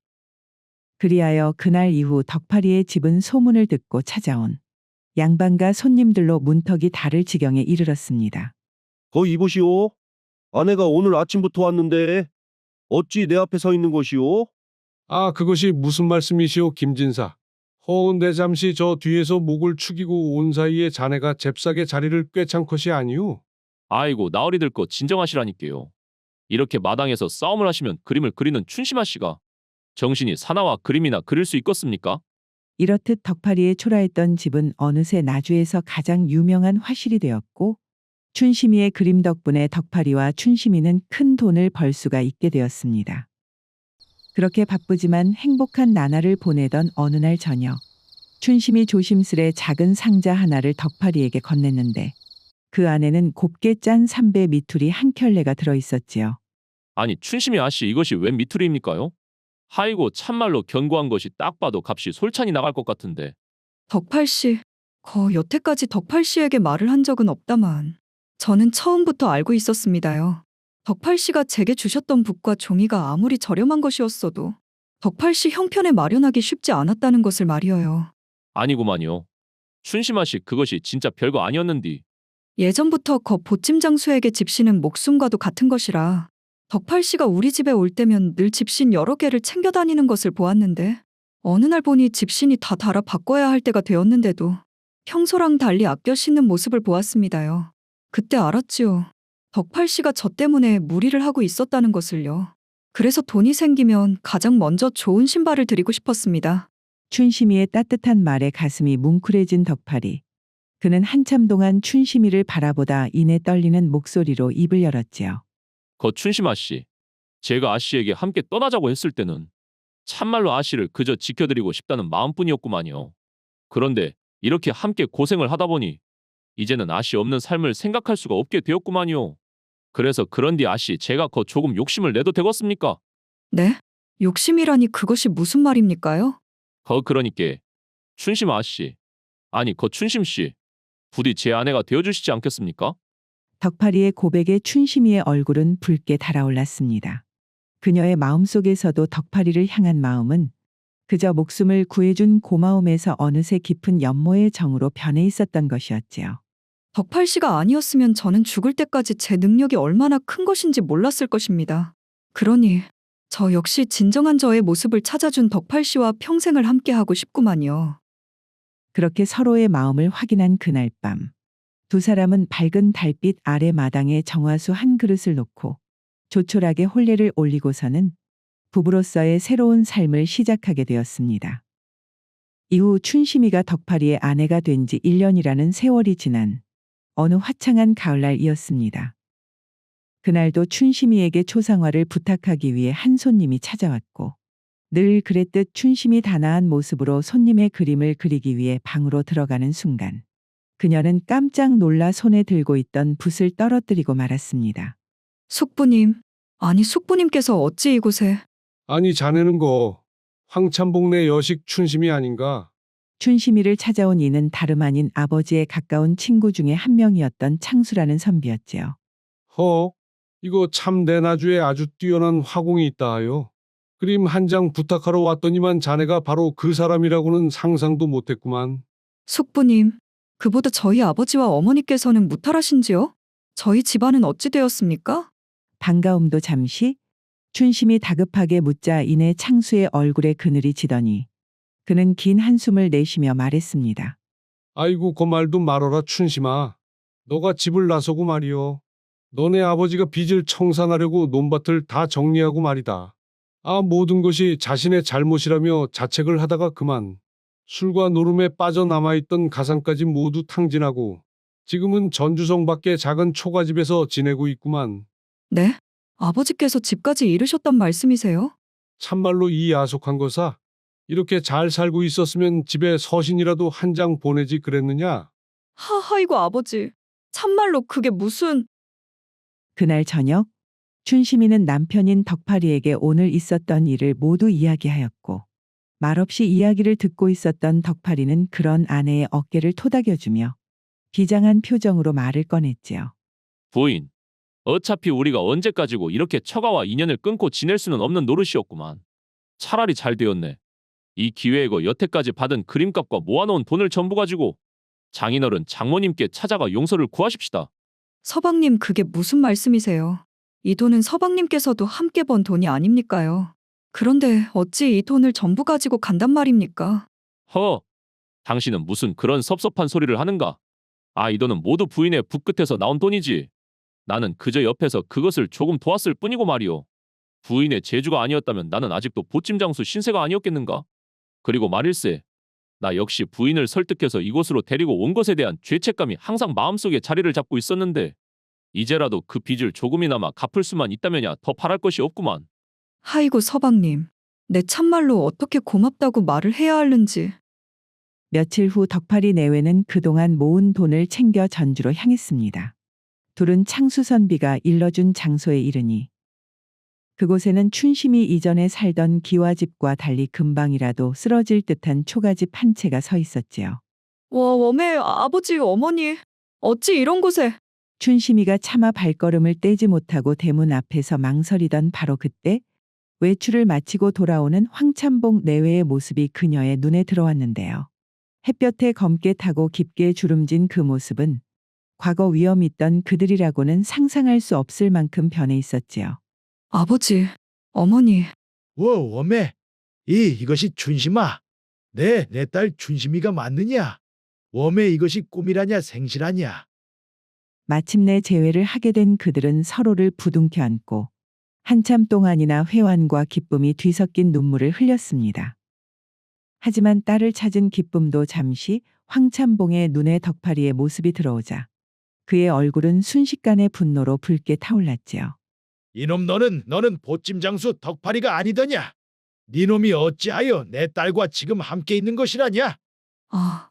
그리하여 그날 이후 덕팔이의 집은 소문을 듣고 찾아온 양반과 손님들로 문턱이 닳을 지경에 이르렀습니다. 거기 이보시오. 아내가 오늘 아침부터 왔는데 어찌 내 앞에 서 있는 것이오? 그것이 무슨 말씀이시오, 김진사. 허은대 잠시 저 뒤에서 목을 축이고 온 사이에 자네가 잽싸게 자리를 꿰찬 것이 아니오. 아이고, 나으리 들고 진정하시라니까요. 이렇게 마당에서 싸움을 하시면 그림을 그리는 춘심아 씨가 정신이 사나와 그림이나 그릴 수 있겠습니까? 이렇듯 덕팔이의 초라했던 집은 어느새 나주에서 가장 유명한 화실이 되었고 춘심이의 그림 덕분에 덕팔이와 춘심이는 큰 돈을 벌 수가 있게 되었습니다. 그렇게 바쁘지만 행복한 나날을 보내던 어느 날 저녁 춘심이 조심스레 작은 상자 하나를 덕팔이에게 건넸는데 그 안에는 곱게 짠 삼배 미투리 한 켤레가 들어있었지요. 아니, 춘심이 아씨 이것이 웬 미투리입니까요? 하이고, 참말로 견고한 것이 딱 봐도 값이 솔찬히 나갈 것 같은데. 덕팔 씨, 여태까지 덕팔 씨에게 말을 한 적은 없다만 저는 처음부터 알고 있었습니다요. 덕팔 씨가 제게 주셨던 붓과 종이가 아무리 저렴한 것이었어도 덕팔 씨 형편에 마련하기 쉽지 않았다는 것을 말이어요. 아니구만요. 춘심아 씨 그것이 진짜 별거 아니었는디. 예전부터 거 보찜 장수에게 집신은 목숨과도 같은 것이라 덕팔 씨가 우리 집에 올 때면 늘 집신 여러 개를 챙겨 다니는 것을 보았는데 어느 날 보니 집신이 다 달아 바꿔야 할 때가 되었는데도 평소랑 달리 아껴 신는 모습을 보았습니다요. 그때 알았지요. 덕팔 씨가 저 때문에 무리를 하고 있었다는 것을요. 그래서 돈이 생기면 가장 먼저 좋은 신발을 드리고 싶었습니다. 춘심이의 따뜻한 말에 가슴이 뭉클해진 덕팔이. 그는 한참 동안 춘심이를 바라보다 이내 떨리는 목소리로 입을 열었지요. 거 춘심아 씨. 제가 아씨에게 함께 떠나자고 했을 때는 참말로 아씨를 그저 지켜드리고 싶다는 마음뿐이었구만요. 그런데 이렇게 함께 고생을 하다 보니 이제는 아씨 없는 삶을 생각할 수가 없게 되었구만요. 그래서 그런디 아씨 제가 거 조금 욕심을 내도 되겠습니까? 네? 욕심이라니 그것이 무슨 말입니까요? 거 그러니께 춘심 아씨 아니 거 춘심 씨 부디 제 아내가 되어주시지 않겠습니까? 덕팔이의 고백에 춘심이의 얼굴은 붉게 달아올랐습니다. 그녀의 마음속에서도 덕팔이를 향한 마음은 그저 목숨을 구해준 고마움에서 어느새 깊은 연모의 정으로 변해 있었던 것이었지요. 덕팔 씨가 아니었으면 저는 죽을 때까지 제 능력이 얼마나 큰 것인지 몰랐을 것입니다. 그러니 저 역시 진정한 저의 모습을 찾아준 덕팔 씨와 평생을 함께하고 싶구만요. 그렇게 서로의 마음을 확인한 그날 밤. 두 사람은 밝은 달빛 아래 마당에 정화수 한 그릇을 놓고 조촐하게 혼례를 올리고서는 부부로서의 새로운 삶을 시작하게 되었습니다. 이후 춘심이가 덕팔이의 아내가 된 지 1년이라는 세월이 지난 어느 화창한 가을날이었습니다. 그날도 춘심이에게 초상화를 부탁하기 위해 한 손님이 찾아왔고 늘 그랬듯 춘심이 단아한 모습으로 손님의 그림을 그리기 위해 방으로 들어가는 순간 그녀는 깜짝 놀라 손에 들고 있던 붓을 떨어뜨리고 말았습니다. 숙부님, 아니 숙부님께서 어찌 이곳에? 아니 자네는 거 황참봉내 여식 춘심이 아닌가? 춘심이를 찾아온 이는 다름 아닌 아버지의 가까운 친구 중에 한 명이었던 창수라는 선비였지요. 허, 이거 참 내 나주에 아주 뛰어난 화공이 있다 하여. 그림 한 장 부탁하러 왔더니만 자네가 바로 그 사람이라고는 상상도 못했구만. 숙부님, 그보다 저희 아버지와 어머니께서는 무탈하신지요? 저희 집안은 어찌 되었습니까? 반가움도 잠시 춘심이 다급하게 묻자 이내 창수의 얼굴에 그늘이 지더니 그는 긴 한숨을 내쉬며 말했습니다. 아이고 그 말도 말어라 춘심아. 너가 집을 나서고 말이여. 너네 아버지가 빚을 청산하려고 논밭을 다 정리하고 말이다. 아 모든 것이 자신의 잘못이라며 자책을 하다가 그만. 술과 노름에 빠져남아있던 가상까지 모두 탕진하고 지금은 전주성 밖의 작은 초가집에서 지내고 있구만. 네? 아버지께서 집까지 이르셨단 말씀이세요? 참말로 이 야속한 거사. 이렇게 잘 살고 있었으면 집에 서신이라도 한 장 보내지 그랬느냐? 하하이고 아버지, 참말로 그게 무슨... 그날 저녁 춘심이는 남편인 덕팔이에게 오늘 있었던 일을 모두 이야기하였고 말없이 이야기를 듣고 있었던 덕팔이는 그런 아내의 어깨를 토닥여주며 비장한 표정으로 말을 꺼냈지요. 부인, 어차피 우리가 언제까지고 이렇게 처가와 인연을 끊고 지낼 수는 없는 노릇이었구만. 차라리 잘 되었네. 이 기회에 거 여태까지 받은 그림값과 모아놓은 돈을 전부 가지고 장인어른 장모님께 찾아가 용서를 구하십시다. 서방님 그게 무슨 말씀이세요? 이 돈은 서방님께서도 함께 번 돈이 아닙니까요? 그런데 어찌 이 돈을 전부 가지고 간단 말입니까? 허, 당신은 무슨 그런 섭섭한 소리를 하는가? 아, 이 돈은 모두 부인의 붓끝에서 나온 돈이지. 나는 그저 옆에서 그것을 조금 도왔을 뿐이고 말이오. 부인의 재주가 아니었다면 나는 아직도 보찜장수 신세가 아니었겠는가? 그리고 말일세, 나 역시 부인을 설득해서 이곳으로 데리고 온 것에 대한 죄책감이 항상 마음속에 자리를 잡고 있었는데 이제라도 그 빚을 조금이나마 갚을 수만 있다면야 더 바랄 것이 없구만. 하이고 서방님, 내 참말로 어떻게 고맙다고 말을 해야 하는지. 며칠 후 덕팔이 내외는 그동안 모은 돈을 챙겨 전주로 향했습니다. 둘은 창수선비가 일러준 장소에 이르니 그곳에는 춘심이 이전에 살던 기와집과 달리 금방이라도 쓰러질 듯한 초가집 한 채가 서 있었지요. 웜에 아버지 어머니 어찌 이런 곳에. 춘심이가 차마 발걸음을 떼지 못하고 대문 앞에서 망설이던 바로 그때 외출을 마치고 돌아오는 황참봉 내외의 모습이 그녀의 눈에 들어왔는데요. 햇볕에 검게 타고 깊게 주름진 그 모습은 과거 위험 있던 그들이라고는 상상할 수 없을 만큼 변해 있었지요. 아버지, 어머니, 워메, 이것이 춘심아. 내 딸 춘심이가 맞느냐? 워메 이것이 꿈이라냐 생시라냐? 마침내 재회를 하게 된 그들은 서로를 부둥켜 안고 한참 동안이나 회환과 기쁨이 뒤섞인 눈물을 흘렸습니다. 하지만 딸을 찾은 기쁨도 잠시 황참봉의 눈에 덕파리의 모습이 들어오자 그의 얼굴은 순식간에 분노로 붉게 타올랐지요. 이놈 너는 보찜 장수 덕파리가 아니더냐? 네 놈이 어찌하여 내 딸과 지금 함께 있는 것이라냐?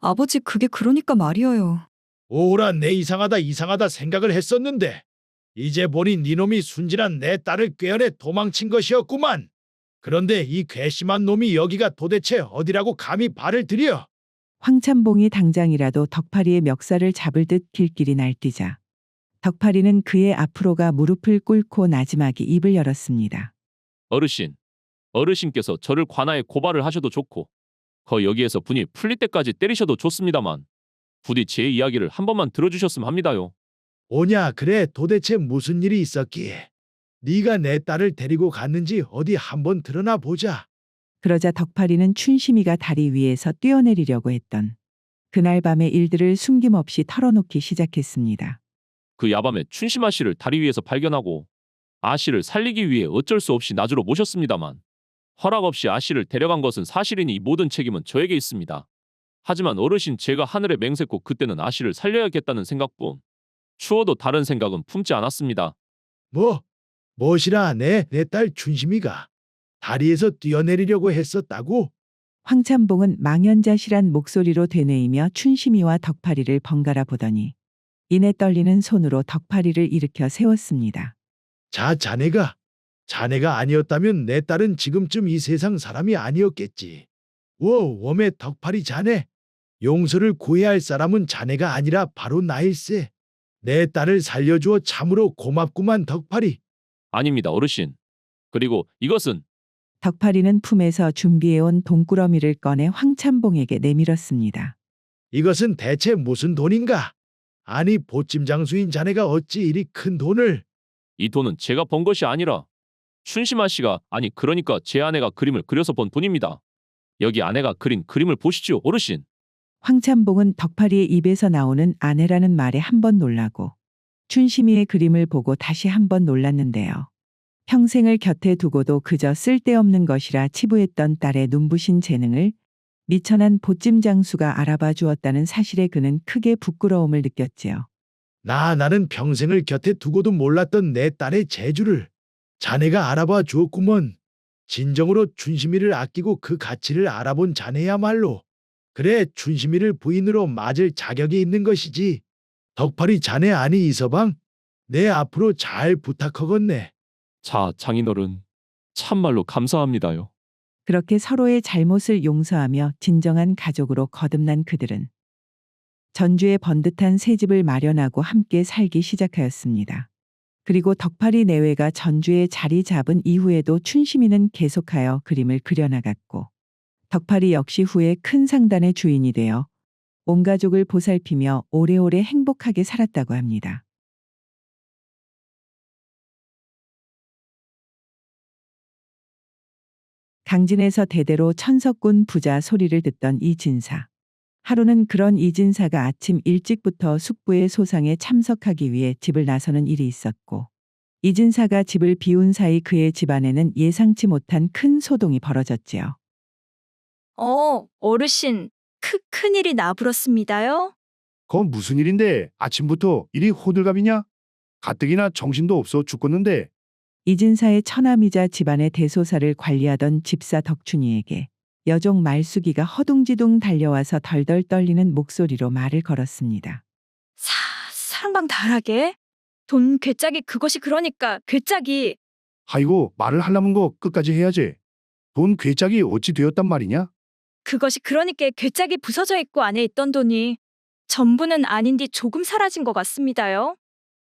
아버지 그게 그러니까 말이어요. 오라 내 이상하다 생각을 했었는데 이제 보니 네 놈이 순진한 내 딸을 꿰어내 도망친 것이었구만. 그런데 이 괘씸한 놈이 여기가 도대체 어디라고 감히 발을 들여? 황참봉이 당장이라도 덕파리의 멱살을 잡을 듯 길길이 날뛰자 덕파리는 그의 앞으로가 무릎을 꿇고 나지막이 입을 열었습니다. 어르신께서 저를 관아에 고발을 하셔도 좋고 여기에서 분이 풀릴 때까지 때리셔도 좋습니다만 부디 제 이야기를 한 번만 들어주셨으면 합니다요. 오냐 그래 도대체 무슨 일이 있었기에 네가 내 딸을 데리고 갔는지 어디 한번 드러나 보자. 그러자 덕파리는 춘심이가 다리 위에서 뛰어내리려고 했던 그날 밤의 일들을 숨김없이 털어놓기 시작했습니다. 그 야밤에 춘심아 씨를 다리 위에서 발견하고 아 씨를 살리기 위해 어쩔 수 없이 나주로 모셨습니다만 허락 없이 아 씨를 데려간 것은 사실이니 이 모든 책임은 저에게 있습니다. 하지만 어르신 제가 하늘에 맹세코 그때는 아 씨를 살려야겠다는 생각뿐 추워도 다른 생각은 품지 않았습니다. 무엇이라 내 딸 춘심이가 다리에서 뛰어내리려고 했었다고? 황참봉은 망연자실한 목소리로 되뇌이며 춘심이와 덕파리를 번갈아 보더니 이내 떨리는 손으로 덕파리를 일으켜 세웠습니다. 자네가 아니었다면 내 딸은 지금쯤 이 세상 사람이 아니었겠지. 웜의 덕파리 자네. 용서를 구해야 할 사람은 자네가 아니라 바로 나일세. 내 딸을 살려주어 참으로 고맙구만 덕파리. 아닙니다, 어르신. 그리고 이것은 덕파리는 품에서 준비해온 돈꾸러미를 꺼내 황참봉에게 내밀었습니다. 이것은 대체 무슨 돈인가? 아니 보찜 장수인 자네가 어찌 이리 큰 돈을? 이 돈은 제가 번 것이 아니라 춘심아 씨가 그러니까 제 아내가 그림을 그려서 번 돈입니다. 여기 아내가 그린 그림을 보시죠, 어르신. 황참봉은 덕파리의 입에서 나오는 아내라는 말에 한 번 놀라고 춘심이의 그림을 보고 다시 한 번 놀랐는데요. 평생을 곁에 두고도 그저 쓸데없는 것이라 치부했던 딸의 눈부신 재능을 미천한 보찜 장수가 알아봐 주었다는 사실에 그는 크게 부끄러움을 느꼈지요. 나는 평생을 곁에 두고도 몰랐던 내 딸의 재주를 자네가 알아봐 주었구먼. 진정으로 춘심이를 아끼고 그 가치를 알아본 자네야말로 그래 춘심이를 부인으로 맞을 자격이 있는 것이지. 덕팔이 자네 아니 이서방? 내 앞으로 잘 부탁하겠네. 자, 장인어른. 참말로 감사합니다요. 그렇게 서로의 잘못을 용서하며 진정한 가족으로 거듭난 그들은 전주에 번듯한 새 집을 마련하고 함께 살기 시작하였습니다. 그리고 덕파리 내외가 전주에 자리 잡은 이후에도 춘심이는 계속하여 그림을 그려나갔고 덕파리 역시 후에 큰 상단의 주인이 되어 온 가족을 보살피며 오래오래 행복하게 살았다고 합니다. 강진에서 대대로 천석군 부자 소리를 듣던 이진사. 하루는 그런 이진사가 아침 일찍부터 숙부의 소상에 참석하기 위해 집을 나서는 일이 있었고 이진사가 집을 비운 사이 그의 집안에는 예상치 못한 큰 소동이 벌어졌지요. 어르신, 큰일이 나불었습니다요? 그건 무슨 일인데 아침부터 이리 호들갑이냐? 가뜩이나 정신도 없어 죽겠는데. 이진사의 처남이자 집안의 대소사를 관리하던 집사 덕춘이에게 여종 말숙이가 허둥지둥 달려와서 덜덜 떨리는 목소리로 말을 걸었습니다. 사랑방 다하게? 돈 괴짝이 그것이 그러니까 괴짝이. 아이고 말을 하려면 거 끝까지 해야지. 돈 괴짝이 어찌 되었단 말이냐? 그것이 그러니까 괴짝이 부서져 있고 안에 있던 돈이 전부는 아닌디 조금 사라진 것 같습니다요.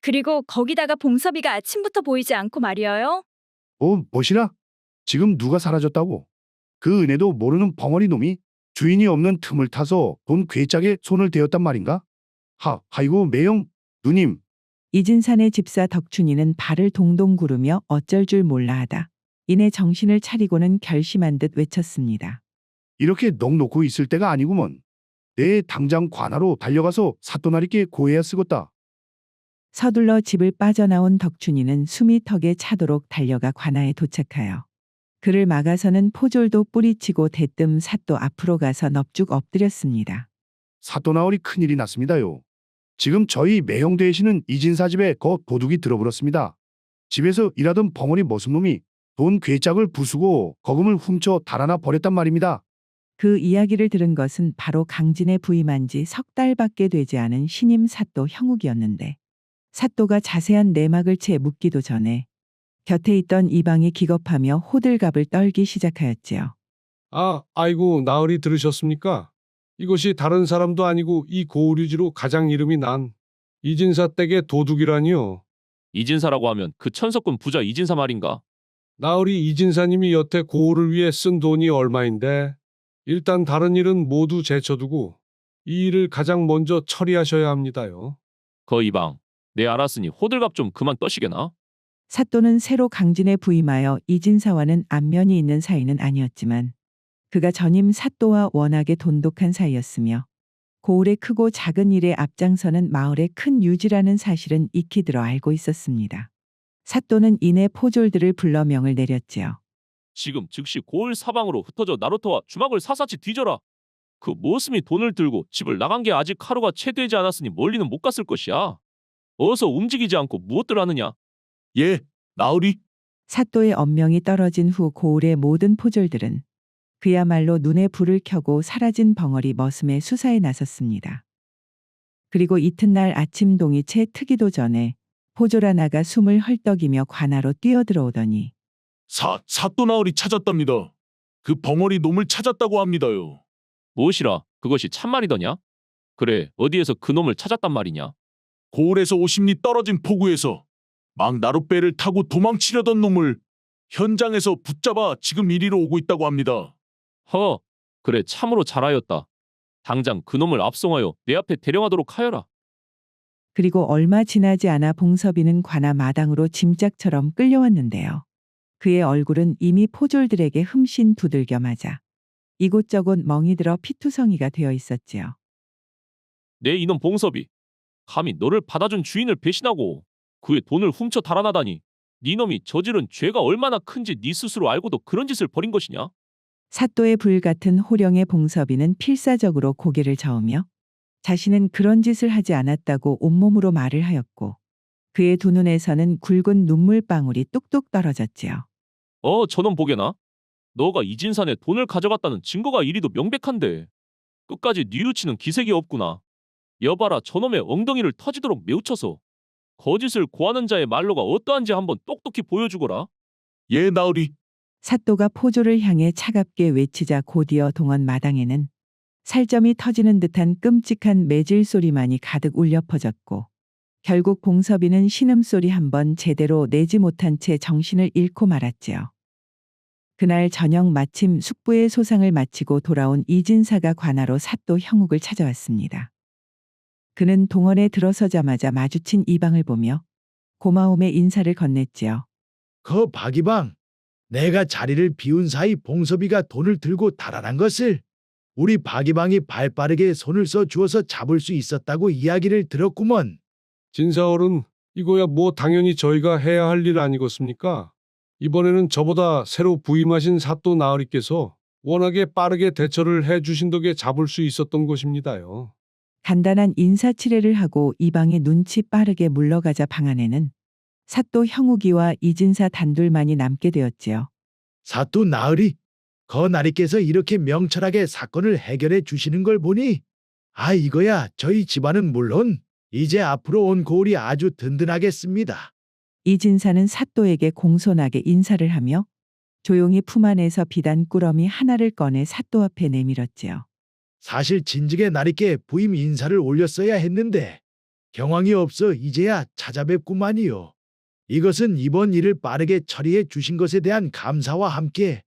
그리고 거기다가 봉섭이가 아침부터 보이지 않고 말이에요. 뭐시라? 지금 누가 사라졌다고? 그 은혜도 모르는 벙어리 놈이 주인이 없는 틈을 타서 돈 괴짝에 손을 대었단 말인가? 아이고 매영 누님. 이진산의 집사 덕춘이는 발을 동동 구르며 어쩔 줄 몰라 하다. 이내 정신을 차리고는 결심한 듯 외쳤습니다. 이렇게 넋 놓고 있을 때가 아니구먼. 내 당장 관하로 달려가서 사또나리께 고해야 쓰겄다. 서둘러 집을 빠져나온 덕춘이는 숨이 턱에 차도록 달려가 관아에 도착하여 그를 막아서는 포졸도 뿌리치고 대뜸 사또 앞으로 가서 넙죽 엎드렸습니다. 사또나으리 큰일이 났습니다요. 지금 저희 매형 되시는 이진사 집에 도둑이 들어불었습니다. 집에서 일하던 벙어리 머슴놈이 돈 괴짝을 부수고 거금을 훔쳐 달아나 버렸단 말입니다. 그 이야기를 들은 것은 바로 강진에 부임한 지 석 달밖에 되지 않은 신임 사또 형욱이었는데 사또가 자세한 내막을 채 묻기도 전에 곁에 있던 이방이 기겁하며 호들갑을 떨기 시작하였지요. 아이고 나으리 들으셨습니까? 이것이 다른 사람도 아니고 이 고우류지로 가장 이름이 난 이진사 댁의 도둑이라니요. 이진사라고 하면 그 천석군 부자 이진사 말인가? 나으리 이진사님이 여태 고우를 위해 쓴 돈이 얼마인데 일단 다른 일은 모두 제쳐두고 이 일을 가장 먼저 처리하셔야 합니다요. 거 이방, 내 알았으니 호들갑 좀 그만 떠시게나? 사또는 새로 강진에 부임하여 이진사와는 안면이 있는 사이는 아니었지만 그가 전임 사또와 워낙에 돈독한 사이였으며 고을의 크고 작은 일에 앞장서는 마을의 큰 유지라는 사실은 익히 들어 알고 있었습니다. 사또는 이내 포졸들을 불러 명을 내렸지요. 지금 즉시 고을 사방으로 흩어져 나루터와 주막을 사사치 뒤져라. 그 모슴이 돈을 들고 집을 나간 게 아직 하루가 채 되지 않았으니 멀리는 못 갔을 것이야. 어서 움직이지 않고 무엇들 하느냐? 예, 나으리. 사또의 엄명이 떨어진 후 고을의 모든 포졸들은 그야말로 눈에 불을 켜고 사라진 벙어리 머슴의 수사에 나섰습니다. 그리고 이튿날 아침 동이 채 트기도 전에 포졸 하나가 숨을 헐떡이며 관아로 뛰어들어오더니 사또 나으리 찾았답니다. 그 벙어리 놈을 찾았다고 합니다요. 무엇이라 그것이 참말이더냐? 그래 어디에서 그 놈을 찾았단 말이냐? 고을에서 50리 떨어진 포구에서 막 나룻배를 타고 도망치려던 놈을 현장에서 붙잡아 지금 이리로 오고 있다고 합니다. 그래 참으로 잘하였다. 당장 그 놈을 압송하여 내 앞에 대령하도록 하여라. 그리고 얼마 지나지 않아 봉섭이는 관아 마당으로 짐짝처럼 끌려왔는데요. 그의 얼굴은 이미 포졸들에게 흠씬 두들겨 맞아 이곳저곳 멍이 들어 피투성이가 되어 있었지요. 내 이놈 봉섭이 감히 너를 받아준 주인을 배신하고 그의 돈을 훔쳐 달아나다니 네 놈이 저지른 죄가 얼마나 큰지 네 스스로 알고도 그런 짓을 벌인 것이냐? 사또의 불같은 호령의 봉섭이는 필사적으로 고개를 저으며 자신은 그런 짓을 하지 않았다고 온몸으로 말을 하였고 그의 두 눈에서는 굵은 눈물방울이 뚝뚝 떨어졌지요. 저놈 보게나? 너가 이진산에 돈을 가져갔다는 증거가 이리도 명백한데 끝까지 뉘우치는 기색이 없구나. 여봐라 저놈의 엉덩이를 터지도록 매우쳐서 거짓을 고하는 자의 말로가 어떠한지 한번 똑똑히 보여주거라. 예, 나으리. 사또가 포졸을 향해 차갑게 외치자 곧이어 동원 마당에는 살점이 터지는 듯한 끔찍한 매질 소리만이 가득 울려 퍼졌고 결국 봉섭이는 신음소리 한 번 제대로 내지 못한 채 정신을 잃고 말았지요. 그날 저녁 마침 숙부의 소상을 마치고 돌아온 이진사가 관아로 사또 형욱을 찾아왔습니다. 그는 동원에 들어서자마자 마주친 이방을 보며 고마움의 인사를 건넸지요. 박이방, 내가 자리를 비운 사이 봉섭이가 돈을 들고 달아난 것을 우리 박이방이 발빠르게 손을 써 주어서 잡을 수 있었다고 이야기를 들었구먼. 진사어른, 이거야 뭐 당연히 저희가 해야 할 일 아니겠습니까? 이번에는 저보다 새로 부임하신 사또 나으리께서 워낙에 빠르게 대처를 해주신 덕에 잡을 수 있었던 것입니다요. 간단한 인사치레를 하고 이방의 눈치 빠르게 물러가자 방 안에는 사또 형욱이와 이진사 단둘만이 남게 되었지요. 사또 나으리, 거나리께서 이렇게 명철하게 사건을 해결해 주시는 걸 보니 이거야 저희 집안은 물론 이제 앞으로 온 고을이 아주 든든하겠습니다. 이진사는 사또에게 공손하게 인사를 하며 조용히 품 안에서 비단 꾸러미 하나를 꺼내 사또 앞에 내밀었지요. 사실 진즉에 나리께 부임 인사를 올렸어야 했는데 경황이 없어 이제야 찾아뵙구만이요. 이것은 이번 일을 빠르게 처리해 주신 것에 대한 감사와 함께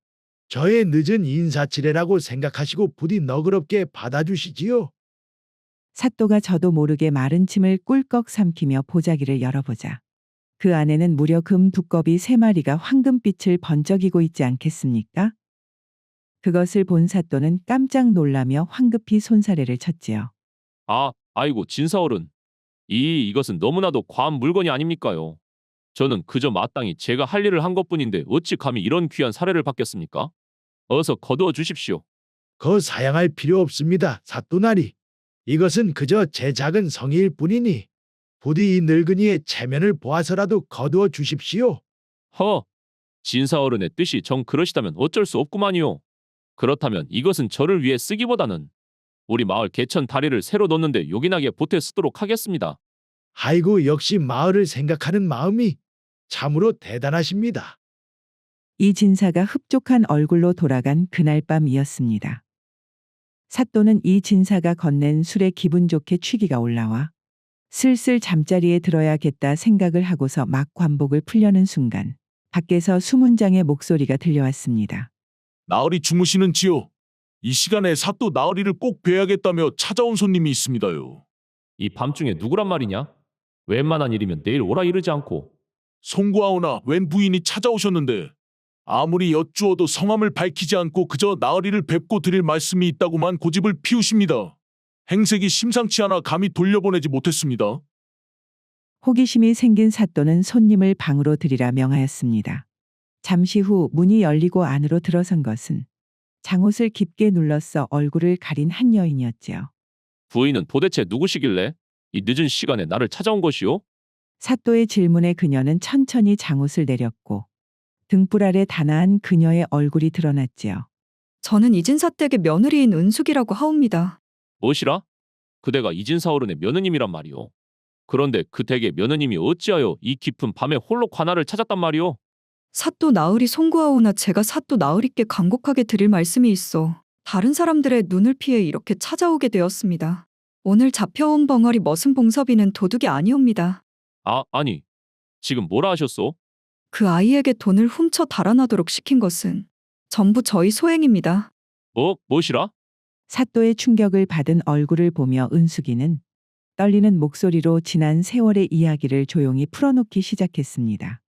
저의 늦은 인사치레라고 생각하시고 부디 너그럽게 받아주시지요. 사또가 저도 모르게 마른 침을 꿀꺽 삼키며 보자기를 열어보자. 그 안에는 무려 금 두꺼비 3마리가 황금빛을 번쩍이고 있지 않겠습니까? 그것을 본 사또는 깜짝 놀라며 황급히 손사래를 쳤지요. 아이고 진사어른. 이것은 너무나도 과한 물건이 아닙니까요? 저는 그저 마땅히 제가 할 일을 한 것뿐인데 어찌 감히 이런 귀한 사례를 받겠습니까? 어서 거두어 주십시오. 사양할 필요 없습니다, 사또나리. 이것은 그저 제 작은 성의일 뿐이니 부디 이 늙은이의 체면을 보아서라도 거두어 주십시오. 진사어른의 뜻이 정 그러시다면 어쩔 수 없구만요. 그렇다면 이것은 저를 위해 쓰기보다는 우리 마을 개천 다리를 새로 놓는데 요긴하게 보태 쓰도록 하겠습니다. 아이고, 역시 마을을 생각하는 마음이 참으로 대단하십니다. 이 진사가 흡족한 얼굴로 돌아간 그날 밤이었습니다. 사또는 이 진사가 건넨 술에 기분 좋게 취기가 올라와 슬슬 잠자리에 들어야겠다 생각을 하고서 막 관복을 풀려는 순간 밖에서 수문장의 목소리가 들려왔습니다. 나으리 주무시는지요? 이 시간에 사또 나으리를 꼭 뵈야겠다며 찾아온 손님이 있습니다요. 이 밤중에 누구란 말이냐? 웬만한 일이면 내일 오라 이르지 않고. 송구하오나 웬 부인이 찾아오셨는데 아무리 여쭈어도 성함을 밝히지 않고 그저 나으리를 뵙고 드릴 말씀이 있다고만 고집을 피우십니다. 행색이 심상치 않아 감히 돌려보내지 못했습니다. 호기심이 생긴 사또는 손님을 방으로 들이라 명하였습니다. 잠시 후 문이 열리고 안으로 들어선 것은 장옷을 깊게 눌러써 얼굴을 가린 한 여인이었지요. 부인은 도대체 누구시길래 이 늦은 시간에 나를 찾아온 것이오? 사또의 질문에 그녀는 천천히 장옷을 내렸고 등불 아래 단아한 그녀의 얼굴이 드러났지요. 저는 이진사 댁의 며느리인 은숙이라고 하옵니다. 무엇이라? 그대가 이진사어른의 며느님이란 말이오. 그런데 그 댁의 며느님이 어찌하여 이 깊은 밤에 홀로 관아를 찾았단 말이오? 사또 나으리 송구하오나 제가 사또 나으리께 간곡하게 드릴 말씀이 있어 다른 사람들의 눈을 피해 이렇게 찾아오게 되었습니다. 오늘 잡혀온 벙어리 머슴 봉섭이는 도둑이 아니옵니다. 아니. 지금 뭐라 하셨소? 그 아이에게 돈을 훔쳐 달아나도록 시킨 것은 전부 저희 소행입니다. 무엇이라? 사또의 충격을 받은 얼굴을 보며 은숙이는 떨리는 목소리로 지난 세월의 이야기를 조용히 풀어놓기 시작했습니다.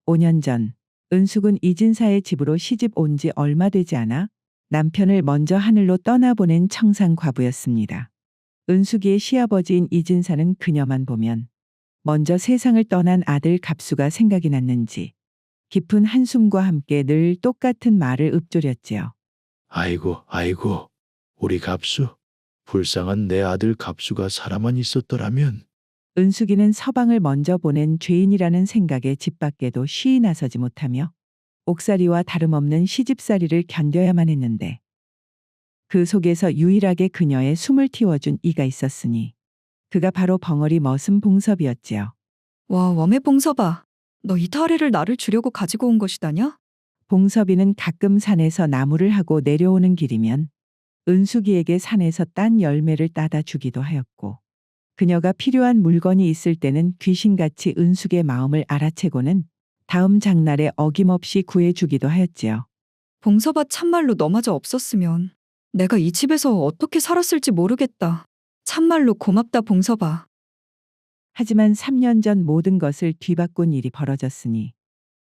5년 전 은숙은 이진사의 집으로 시집 온 지 얼마 되지 않아 남편을 먼저 하늘로 떠나보낸 청산과부였습니다. 은숙이의 시아버지인 이진사는 그녀만 보면 먼저 세상을 떠난 아들 갑수가 생각이 났는지 깊은 한숨과 함께 늘 똑같은 말을 읊조렸지요. 아이고, 우리 갑수. 불쌍한 내 아들 갑수가 살아만 있었더라면. 은숙이는 서방을 먼저 보낸 죄인이라는 생각에 집 밖에도 쉬이 나서지 못하며 옥살이와 다름없는 시집살이를 견뎌야만 했는데 그 속에서 유일하게 그녀의 숨을 틔워준 이가 있었으니 그가 바로 벙어리 머슴 봉섭이었지요. 와, 웜의 봉섭아. 너 이 타래를 나를 주려고 가지고 온 것이다냐? 봉섭이는 가끔 산에서 나무를 하고 내려오는 길이면 은숙이에게 산에서 딴 열매를 따다 주기도 하였고 그녀가 필요한 물건이 있을 때는 귀신같이 은숙의 마음을 알아채고는 다음 장날에 어김없이 구해주기도 하였지요. 봉섭아, 참말로 너마저 없었으면 내가 이 집에서 어떻게 살았을지 모르겠다. 참말로 고맙다, 봉섭아. 하지만 3년 전 모든 것을 뒤바꾼 일이 벌어졌으니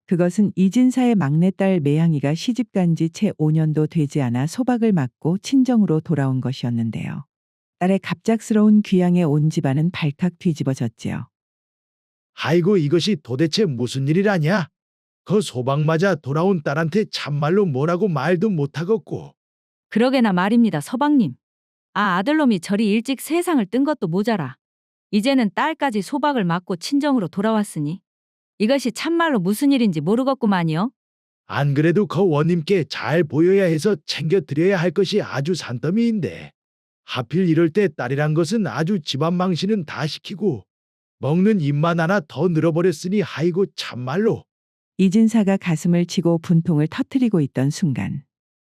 그것은 이진사의 막내딸 매양이가 시집간 지 채 5년도 되지 않아 소박을 맞고 친정으로 돌아온 것이었는데요. 딸의 갑작스러운 귀양에 온 집안은 발칵 뒤집어졌지요. 아이고, 이것이 도대체 무슨 일이라냐? 그 소박 맞아 돌아온 딸한테 참말로 뭐라고 말도 못하겠고. 그러게나 말입니다, 서방님. 아들놈이 저리 일찍 세상을 뜬 것도 모자라 이제는 딸까지 소박을 맞고 친정으로 돌아왔으니 이것이 참말로 무슨 일인지 모르겠구만요. 안 그래도 그 원님께 잘 보여야 해서 챙겨드려야 할 것이 아주 산더미인데 하필 이럴 때 딸이란 것은 아주 집안 망신은 다 시키고 먹는 입만 하나 더 늘어버렸으니 아이고 참말로. 이진사가 가슴을 치고 분통을 터뜨리고 있던 순간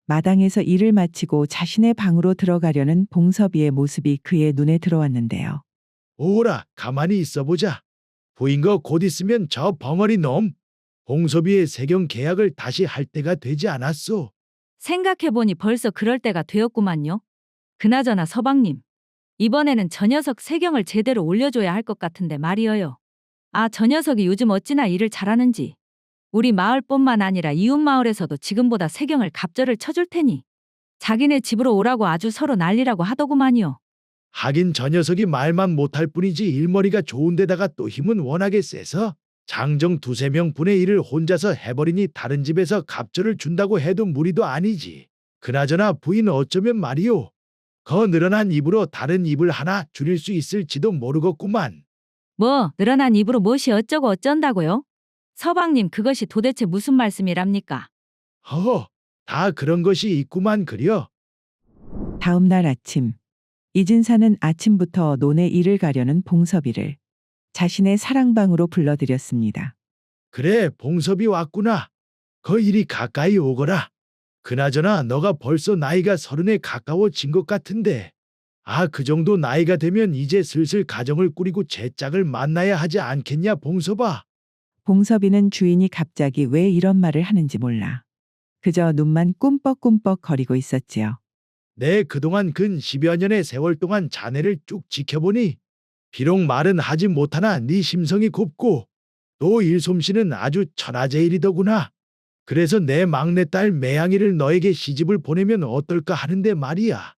마당에서 일을 마치고 자신의 방으로 들어가려는 봉섭이의 모습이 그의 눈에 들어왔는데요. 오라, 가만히 있어보자. 부인 거 곧 있으면 저 벙어리 놈 봉섭이의 세경 계약을 다시 할 때가 되지 않았소. 생각해보니 벌써 그럴 때가 되었구만요. 그나저나 서방님, 이번에는 저 녀석 세경을 제대로 올려줘야 할 것 같은데 말이어요. 아, 저 녀석이 요즘 어찌나 일을 잘하는지. 우리 마을뿐만 아니라 이웃 마을에서도 지금보다 세경을 갑절을 쳐줄 테니 자기네 집으로 오라고 아주 서로 난리라고 하더구만요. 하긴 저 녀석이 말만 못할 뿐이지 일머리가 좋은데다가 또 힘은 워낙에 세서 장정 두세 명 분의 일을 혼자서 해버리니 다른 집에서 갑절을 준다고 해도 무리도 아니지. 그나저나 부인 어쩌면 말이오. 거 늘어난 입으로 다른 입을 하나 줄일 수 있을지도 모르겠구만. 뭐 늘어난 입으로 무엇이 어쩌고 어쩐다고요? 서방님, 그것이 도대체 무슨 말씀이랍니까? 허허, 다 그런 것이 있구만 그려. 다음 날 아침, 이진사는 아침부터 논에 일을 가려는 봉섭이를 자신의 사랑방으로 불러들였습니다. 그래, 봉섭이 왔구나. 거 이리 가까이 오거라. 그나저나 너가 벌써 나이가 30에 가까워진 것 같은데. 아, 그 정도 나이가 되면 이제 슬슬 가정을 꾸리고 제 짝을 만나야 하지 않겠냐, 봉섭아. 봉섭이는 주인이 갑자기 왜 이런 말을 하는지 몰라. 그저 눈만 꿈뻑꿈뻑 거리고 있었지요. 내 그동안 근 10여 년의 세월 동안 자네를 쭉 지켜보니 비록 말은 하지 못하나 네 심성이 곱고 또 일솜씨는 아주 천하제일이더구나. 그래서 내 막내딸 매양이를 너에게 시집을 보내면 어떨까 하는데 말이야.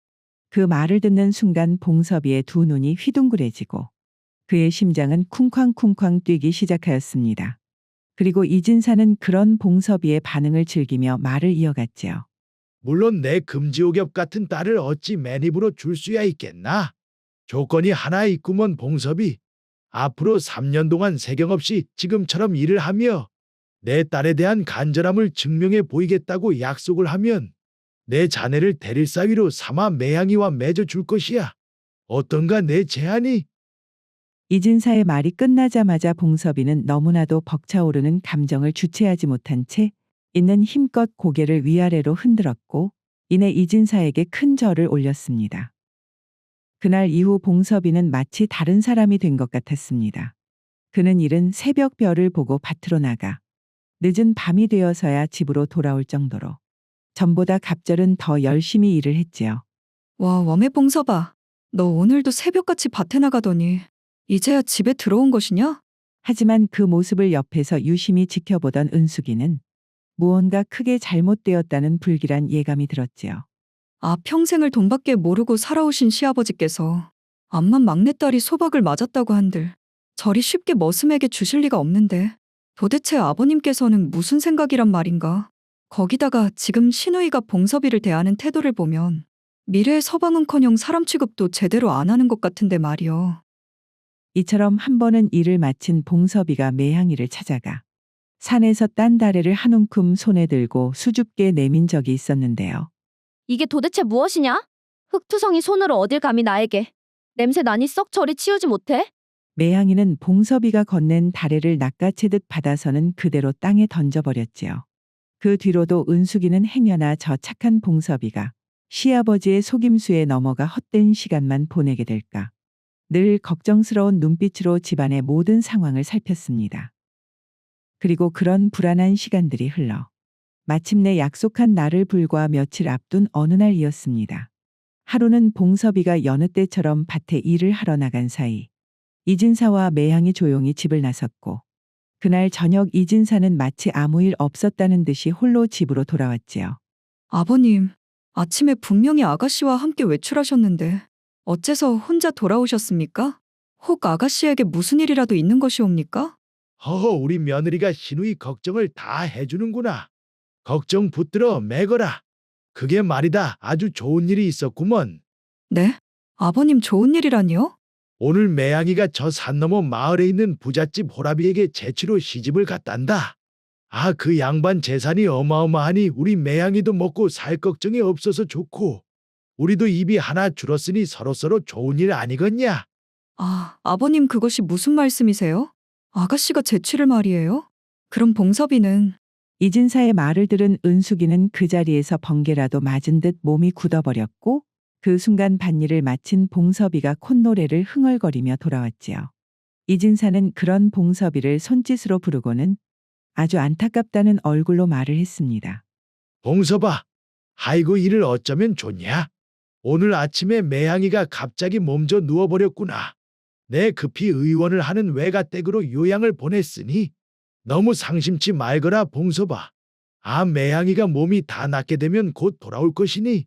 그 말을 듣는 순간 봉섭이의 두 눈이 휘둥그레지고 그의 심장은 쿵쾅쿵쾅 뛰기 시작하였습니다. 그리고 이진사는 그런 봉섭이의 반응을 즐기며 말을 이어갔지요. 물론 내 금지옥엽 같은 딸을 어찌 맨입으로 줄 수야 있겠나. 조건이 하나 있구먼 봉섭이. 앞으로 3년 동안 세경 없이 지금처럼 일을 하며 내 딸에 대한 간절함을 증명해 보이겠다고 약속을 하면 내 자네를 대릴사위로 삼아 매양이와 맺어줄 것이야. 어떤가 내 제안이? 이진사의 말이 끝나자마자 봉섭이는 너무나도 벅차오르는 감정을 주체하지 못한 채 있는 힘껏 고개를 위아래로 흔들었고 이내 이진사에게 큰 절을 올렸습니다. 그날 이후 봉섭이는 마치 다른 사람이 된 것 같았습니다. 그는 이른 새벽별을 보고 밭으로 나가 늦은 밤이 되어서야 집으로 돌아올 정도로 전보다 갑절은 더 열심히 일을 했지요. 와, 웜의 봉섭아. 너 오늘도 새벽같이 밭에 나가더니 이제야 집에 들어온 것이냐? 하지만 그 모습을 옆에서 유심히 지켜보던 은숙이는 무언가 크게 잘못되었다는 불길한 예감이 들었지요. 아, 평생을 돈밖에 모르고 살아오신 시아버지께서 암만 막내딸이 소박을 맞았다고 한들 저리 쉽게 머슴에게 주실 리가 없는데 도대체 아버님께서는 무슨 생각이란 말인가? 거기다가 지금 시누이가 봉섭이를 대하는 태도를 보면 미래의 서방은커녕 사람 취급도 제대로 안 하는 것 같은데 말이여. 이처럼 한 번은 일을 마친 봉섭이가 매향이를 찾아가 산에서 딴 다래를 한 움큼 손에 들고 수줍게 내민 적이 있었는데요. 이게 도대체 무엇이냐? 흙투성이 손으로 어딜 감히 나에게. 냄새 나니 썩 저리 치우지 못해? 매향이는 봉섭이가 건넨 다래를 낚아채듯 받아서는 그대로 땅에 던져버렸지요. 그 뒤로도 은숙이는 행여나 저 착한 봉섭이가 시아버지의 속임수에 넘어가 헛된 시간만 보내게 될까. 늘 걱정스러운 눈빛으로 집안의 모든 상황을 살폈습니다. 그리고 그런 불안한 시간들이 흘러 마침내 약속한 날을 불과 며칠 앞둔 어느 날이었습니다. 하루는 봉섭이가 여느 때처럼 밭에 일을 하러 나간 사이 이진사와 매향이 조용히 집을 나섰고 그날 저녁 이진사는 마치 아무 일 없었다는 듯이 홀로 집으로 돌아왔지요. 아버님, 아침에 분명히 아가씨와 함께 외출하셨는데 어째서 혼자 돌아오셨습니까? 혹 아가씨에게 무슨 일이라도 있는 것이옵니까? 허허, 우리 며느리가 시누이 걱정을 다 해주는구나. 걱정 붙들어 매거라. 그게 말이다, 아주 좋은 일이 있었구먼. 네? 아버님, 좋은 일이라니요? 오늘 매양이가 저 산 너머 마을에 있는 부잣집 호라비에게 제치로 시집을 갔단다. 아, 그 양반 재산이 어마어마하니 우리 매양이도 먹고 살 걱정이 없어서 좋고 우리도 입이 하나 줄었으니 서로서로 좋은 일 아니겠냐? 아, 아버님, 그것이 무슨 말씀이세요? 아가씨가 제취를 말이에요? 그럼 봉섭이는 이진사의 말을 들은 은숙이는 그 자리에서 번개라도 맞은 듯 몸이 굳어버렸고 그 순간 밭일을 마친 봉섭이가 콧노래를 흥얼거리며 돌아왔지요. 이진사는 그런 봉섭이를 손짓으로 부르고는 아주 안타깝다는 얼굴로 말을 했습니다. 봉서봐, 아이고 이를 어쩌면 좋냐? 오늘 아침에 매양이가 갑자기 몸져 누워버렸구나. 내 급히 의원을 하는 외가댁으로 요양을 보냈으니 너무 상심치 말거라 봉서봐. 아 매양이가 몸이 다 낫게 되면 곧 돌아올 것이니.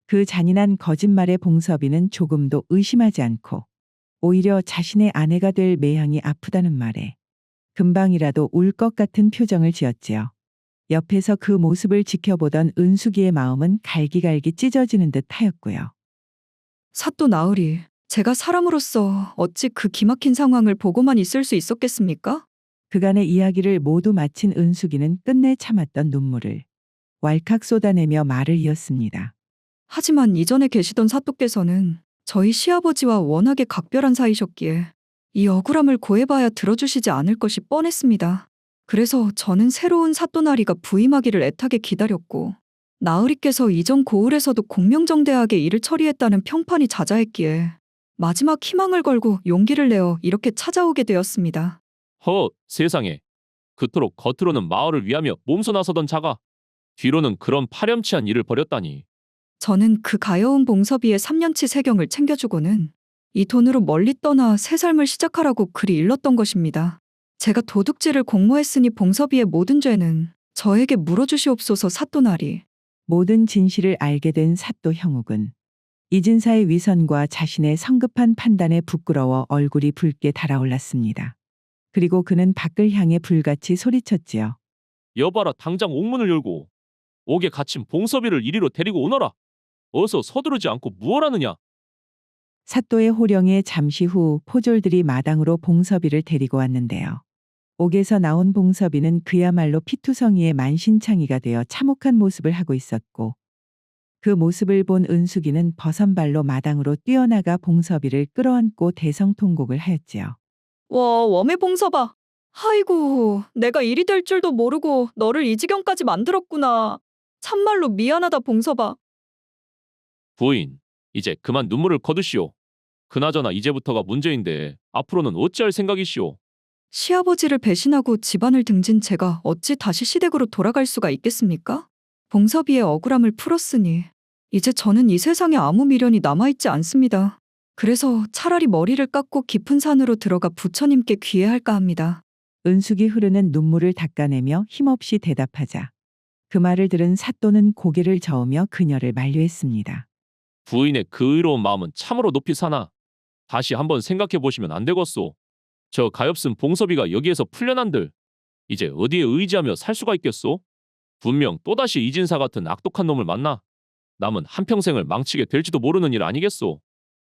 그 잔인한 거짓말에 봉섭이는 조금도 의심하지 않고 오히려 자신의 아내가 될 매향이 아프다는 말에 금방이라도 울 것 같은 표정을 지었지요. 옆에서 그 모습을 지켜보던 은숙이의 마음은 갈기갈기 찢어지는 듯 하였고요. 사또 나으리, 제가 사람으로서 어찌 그 기막힌 상황을 보고만 있을 수 있었겠습니까? 그간의 이야기를 모두 마친 은숙이는 끝내 참았던 눈물을 왈칵 쏟아내며 말을 이었습니다. 하지만 이전에 계시던 사또께서는 저희 시아버지와 워낙에 각별한 사이셨기에 이 억울함을 고해봐야 들어주시지 않을 것이 뻔했습니다. 그래서 저는 새로운 사또나리가 부임하기를 애타게 기다렸고 나으리께서 이전 고을에서도 공명정대하게 일을 처리했다는 평판이 자자했기에 마지막 희망을 걸고 용기를 내어 이렇게 찾아오게 되었습니다. 세상에. 그토록 겉으로는 마을을 위하며 몸소 나서던 자가 뒤로는 그런 파렴치한 일을 벌였다니. 저는 그 가여운 봉섭이의 3년치 세경을 챙겨주고는 이 돈으로 멀리 떠나 새 삶을 시작하라고 그리 일렀던 것입니다. 제가 도둑질을 공모했으니 봉섭이의 모든 죄는 저에게 물어주시옵소서 사또나리. 모든 진실을 알게 된 사또 형욱은 이진사의 위선과 자신의 성급한 판단에 부끄러워 얼굴이 붉게 달아올랐습니다. 그리고 그는 밖을 향해 불같이 소리쳤지요. 여봐라 당장 옥문을 열고 옥에 갇힌 봉섭이를 이리로 데리고 오너라. 어서 서두르지 않고 무엇하느냐. 사또의 호령에 잠시 후 포졸들이 마당으로 봉섭이를 데리고 왔는데요. 옥에서 나온 봉섭이는 그야말로 피투성이의 만신창이가 되어 참혹한 모습을 하고 있었고 그 모습을 본 은숙이는 버선발로 마당으로 뛰어나가 봉섭이를 끌어안고 대성통곡을 하였지요. 와, 웜의 봉섭아. 아이고, 내가 일이 될 줄도 모르고 너를 이 지경까지 만들었구나. 참말로 미안하다 봉섭아. 부인, 이제 그만 눈물을 거두시오. 그나저나 이제부터가 문제인데 앞으로는 어찌할 생각이시오? 시아버지를 배신하고 집안을 등진 제가 어찌 다시 시댁으로 돌아갈 수가 있겠습니까? 봉섭이의 억울함을 풀었으니 이제 저는 이 세상에 아무 미련이 남아있지 않습니다. 그래서 차라리 머리를 깎고 깊은 산으로 들어가 부처님께 귀회할까 합니다. 은숙이 흐르는 눈물을 닦아내며 힘없이 대답하자 그 말을 들은 사또는 고개를 저으며 그녀를 만류했습니다. 부인의 그 의로운 마음은 참으로 높이 사나 다시 한번 생각해 보시면 안 되겠소. 저 가엾은 봉섭이가 여기에서 풀려난들 이제 어디에 의지하며 살 수가 있겠소? 분명 또다시 이진사 같은 악독한 놈을 만나 남은 한평생을 망치게 될지도 모르는 일 아니겠소?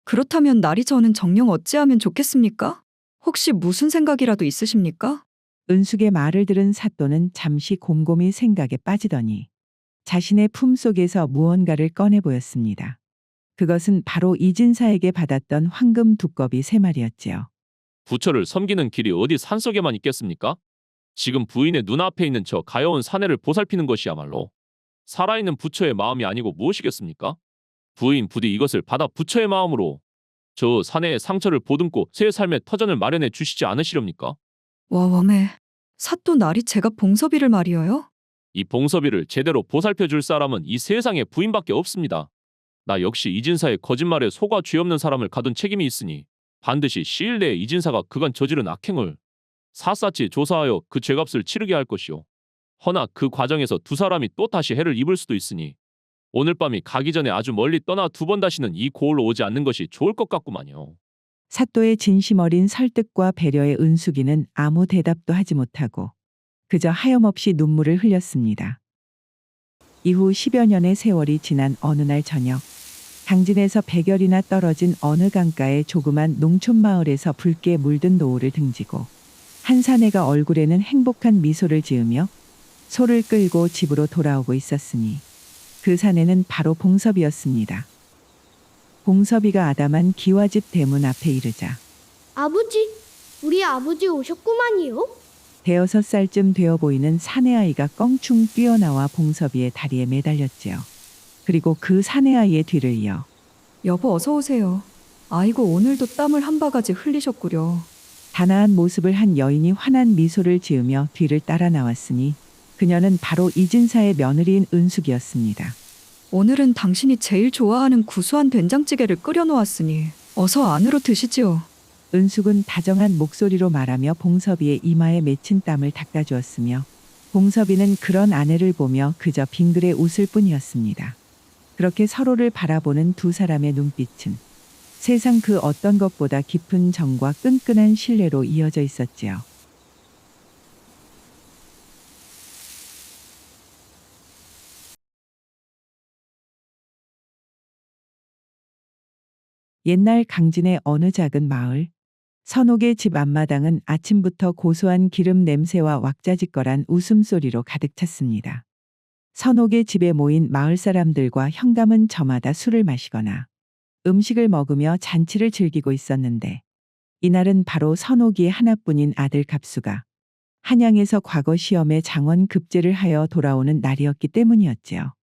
그렇다면 날이 저는 정녕 어찌하면 좋겠습니까? 혹시 무슨 생각이라도 있으십니까? 은숙의 말을 들은 사또는 잠시 곰곰이 생각에 빠지더니 자신의 품속에서 무언가를 꺼내 보였습니다. 그것은 바로 이진사에게 받았던 황금 두꺼비 3마리였지요. 부처를 섬기는 길이 어디 산속에만 있겠습니까? 지금 부인의 눈앞에 있는 저 가여운 사내를 보살피는 것이야말로 살아있는 부처의 마음이 아니고 무엇이겠습니까? 부인 부디 이것을 받아 부처의 마음으로 저 사내의 상처를 보듬고 새 삶의 터전을 마련해 주시지 않으시렵니까? 와, 웜에 사또 날이 제가 봉섭이를 말이어요? 이 봉섭이를 제대로 보살펴 줄 사람은 이 세상에 부인밖에 없습니다. 나 역시 이진사의 거짓말에 속아 죄 없는 사람을 가둔 책임이 있으니 반드시 시일 내에 이진사가 그간 저지른 악행을 샅샅이 조사하여 그 죄값을 치르게 할 것이오. 허나 그 과정에서 두 사람이 또 다시 해를 입을 수도 있으니 오늘 밤이 가기 전에 아주 멀리 떠나 2번 다시는 이 고을로 오지 않는 것이 좋을 것 같구만요. 사또의 진심 어린 설득과 배려에 은숙이는 아무 대답도 하지 못하고 그저 하염없이 눈물을 흘렸습니다. 이후 10여 년의 세월이 지난 어느 날 저녁 강진에서 100열이나 떨어진 어느 강가의 조그만 농촌 마을에서 붉게 물든 노을을 등지고 한 사내가 얼굴에는 행복한 미소를 지으며 소를 끌고 집으로 돌아오고 있었으니 그 사내는 바로 봉섭이었습니다. 봉섭이가 아담한 기와집 대문 앞에 이르자 아버지, 우리 아버지 오셨구만요. 5살쯤 되어 보이는 사내아이가 껑충 뛰어나와 봉섭이의 다리에 매달렸지요. 그리고 그 사내아이의 뒤를 이어 여보 어서 오세요. 아이고 오늘도 땀을 한 바가지 흘리셨구려. 단아한 모습을 한 여인이 환한 미소를 지으며 뒤를 따라 나왔으니 그녀는 바로 이진사의 며느리인 은숙이었습니다. 오늘은 당신이 제일 좋아하는 구수한 된장찌개를 끓여놓았으니 어서 안으로 드시지요. 은숙은 다정한 목소리로 말하며 봉섭이의 이마에 맺힌 땀을 닦아주었으며 봉섭이는 그런 아내를 보며 그저 빙그레 웃을 뿐이었습니다. 그렇게 서로를 바라보는 두 사람의 눈빛은 세상 그 어떤 것보다 깊은 정과 끈끈한 신뢰로 이어져 있었지요. 옛날 강진의 어느 작은 마을, 선옥의 집 앞마당은 아침부터 고소한 기름 냄새와 왁자지껄한 웃음소리로 가득 찼습니다. 선옥의 집에 모인 마을 사람들과 현감은 저마다 술을 마시거나 음식을 먹으며 잔치를 즐기고 있었는데 이날은 바로 선옥이의 하나뿐인 아들 갑수가 한양에서 과거 시험에 장원 급제를 하여 돌아오는 날이었기 때문이었지요.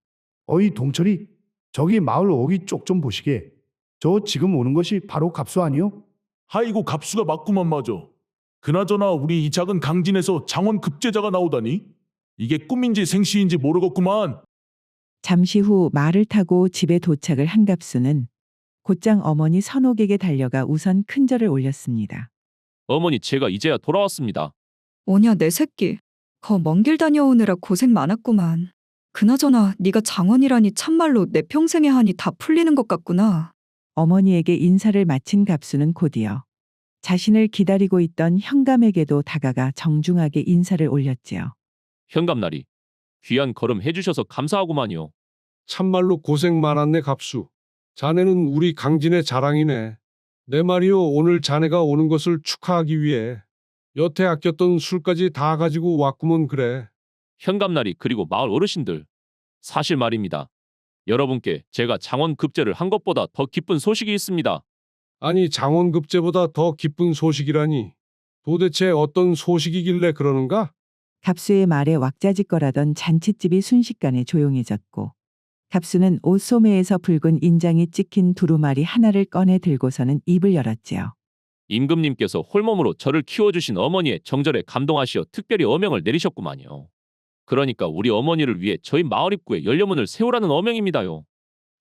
어이 동철이, 저기 마을 오기 쪽 좀 보시게. 저 지금 오는 것이 바로 갑수 아니요? 아이고 갑수가 맞구만 맞아. 그나저나 우리 이 작은 강진에서 장원 급제자가 나오다니? 이게 꿈인지 생시인지 모르겠구만. 잠시 후 말을 타고 집에 도착을 한 갑수는 곧장 어머니 선옥에게 달려가 우선 큰절을 올렸습니다. 어머니 제가 이제야 돌아왔습니다. 오냐 내 새끼. 거 먼 길 다녀오느라 고생 많았구만. 그나저나 네가 장원이라니 참말로 내 평생의 한이 다 풀리는 것 같구나. 어머니에게 인사를 마친 갑수는 곧이어 자신을 기다리고 있던 현감에게도 다가가 정중하게 인사를 올렸지요. 현감나리, 귀한 걸음 해주셔서 감사하구만요. 참말로 고생 많았네 갑수. 자네는 우리 강진의 자랑이네. 내 말이요, 오늘 자네가 오는 것을 축하하기 위해 여태 아꼈던 술까지 다 가지고 왔구먼 그래. 현감나리 그리고 마을 어르신들, 사실 말입니다. 여러분께 제가 장원 급제를 한 것보다 더 기쁜 소식이 있습니다. 아니 장원급제보다 더 기쁜 소식이라니. 도대체 어떤 소식이길래 그러는가? 갑수의 말에 왁자지껄하던 잔칫집이 순식간에 조용해졌고 갑수는 옷 소매에서 붉은 인장이 찍힌 두루마리 하나를 꺼내 들고서는 입을 열었지요. 임금님께서 홀몸으로 저를 키워주신 어머니의 정절에 감동하시어 특별히 어명을 내리셨구만요. 그러니까 우리 어머니를 위해 저희 마을 입구에 연료문을 세우라는 어명입니다요.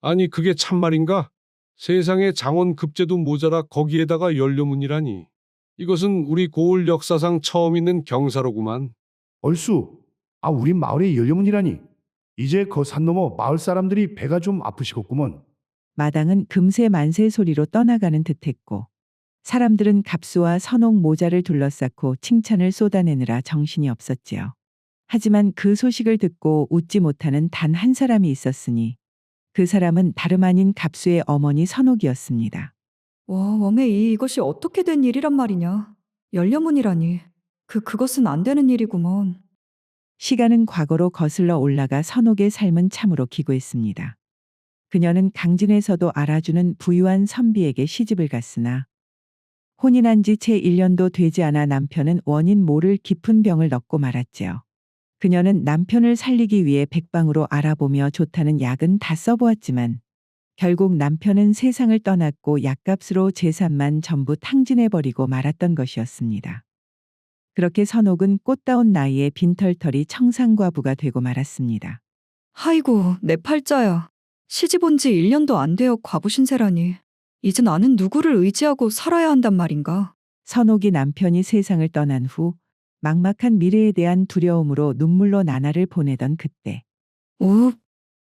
아니 그게 참말인가? 세상에 장원급제도 모자라 거기에다가 연료문이라니. 이것은 우리 고을 역사상 처음 있는 경사로구만. 얼쑤, 우리 마을의 연료문이라니. 이제 그 산 넘어 마을 사람들이 배가 좀 아프시겠구먼. 마당은 금세 만세 소리로 떠나가는 듯했고 사람들은 갑수와 선옥 모자를 둘러싸고 칭찬을 쏟아내느라 정신이 없었지요. 하지만 그 소식을 듣고 웃지 못하는 단 한 사람이 있었으니 그 사람은 다름 아닌 갑수의 어머니 선옥이었습니다. 와, 웜에 이것이 어떻게 된 일이란 말이냐. 연료문이라니. 그것은 안 되는 일이구먼. 시간은 과거로 거슬러 올라가 선옥의 삶은 참으로 기구했습니다. 그녀는 강진에서도 알아주는 부유한 선비에게 시집을 갔으나 혼인한 지 채 1년도 되지 않아 남편은 원인 모를 깊은 병을 넣고 말았지요. 그녀는 남편을 살리기 위해 백방으로 알아보며 좋다는 약은 다 써보았지만 결국 남편은 세상을 떠났고 약값으로 재산만 전부 탕진해버리고 말았던 것이었습니다. 그렇게 선옥은 꽃다운 나이에 빈털털이 청산과부가 되고 말았습니다. 아이고, 내 팔자야. 시집 온 지 1년도 안 되어 과부 신세라니. 이제 나는 누구를 의지하고 살아야 한단 말인가? 선옥이 남편이 세상을 떠난 후 막막한 미래에 대한 두려움으로 눈물로 나날을 보내던 그때 오,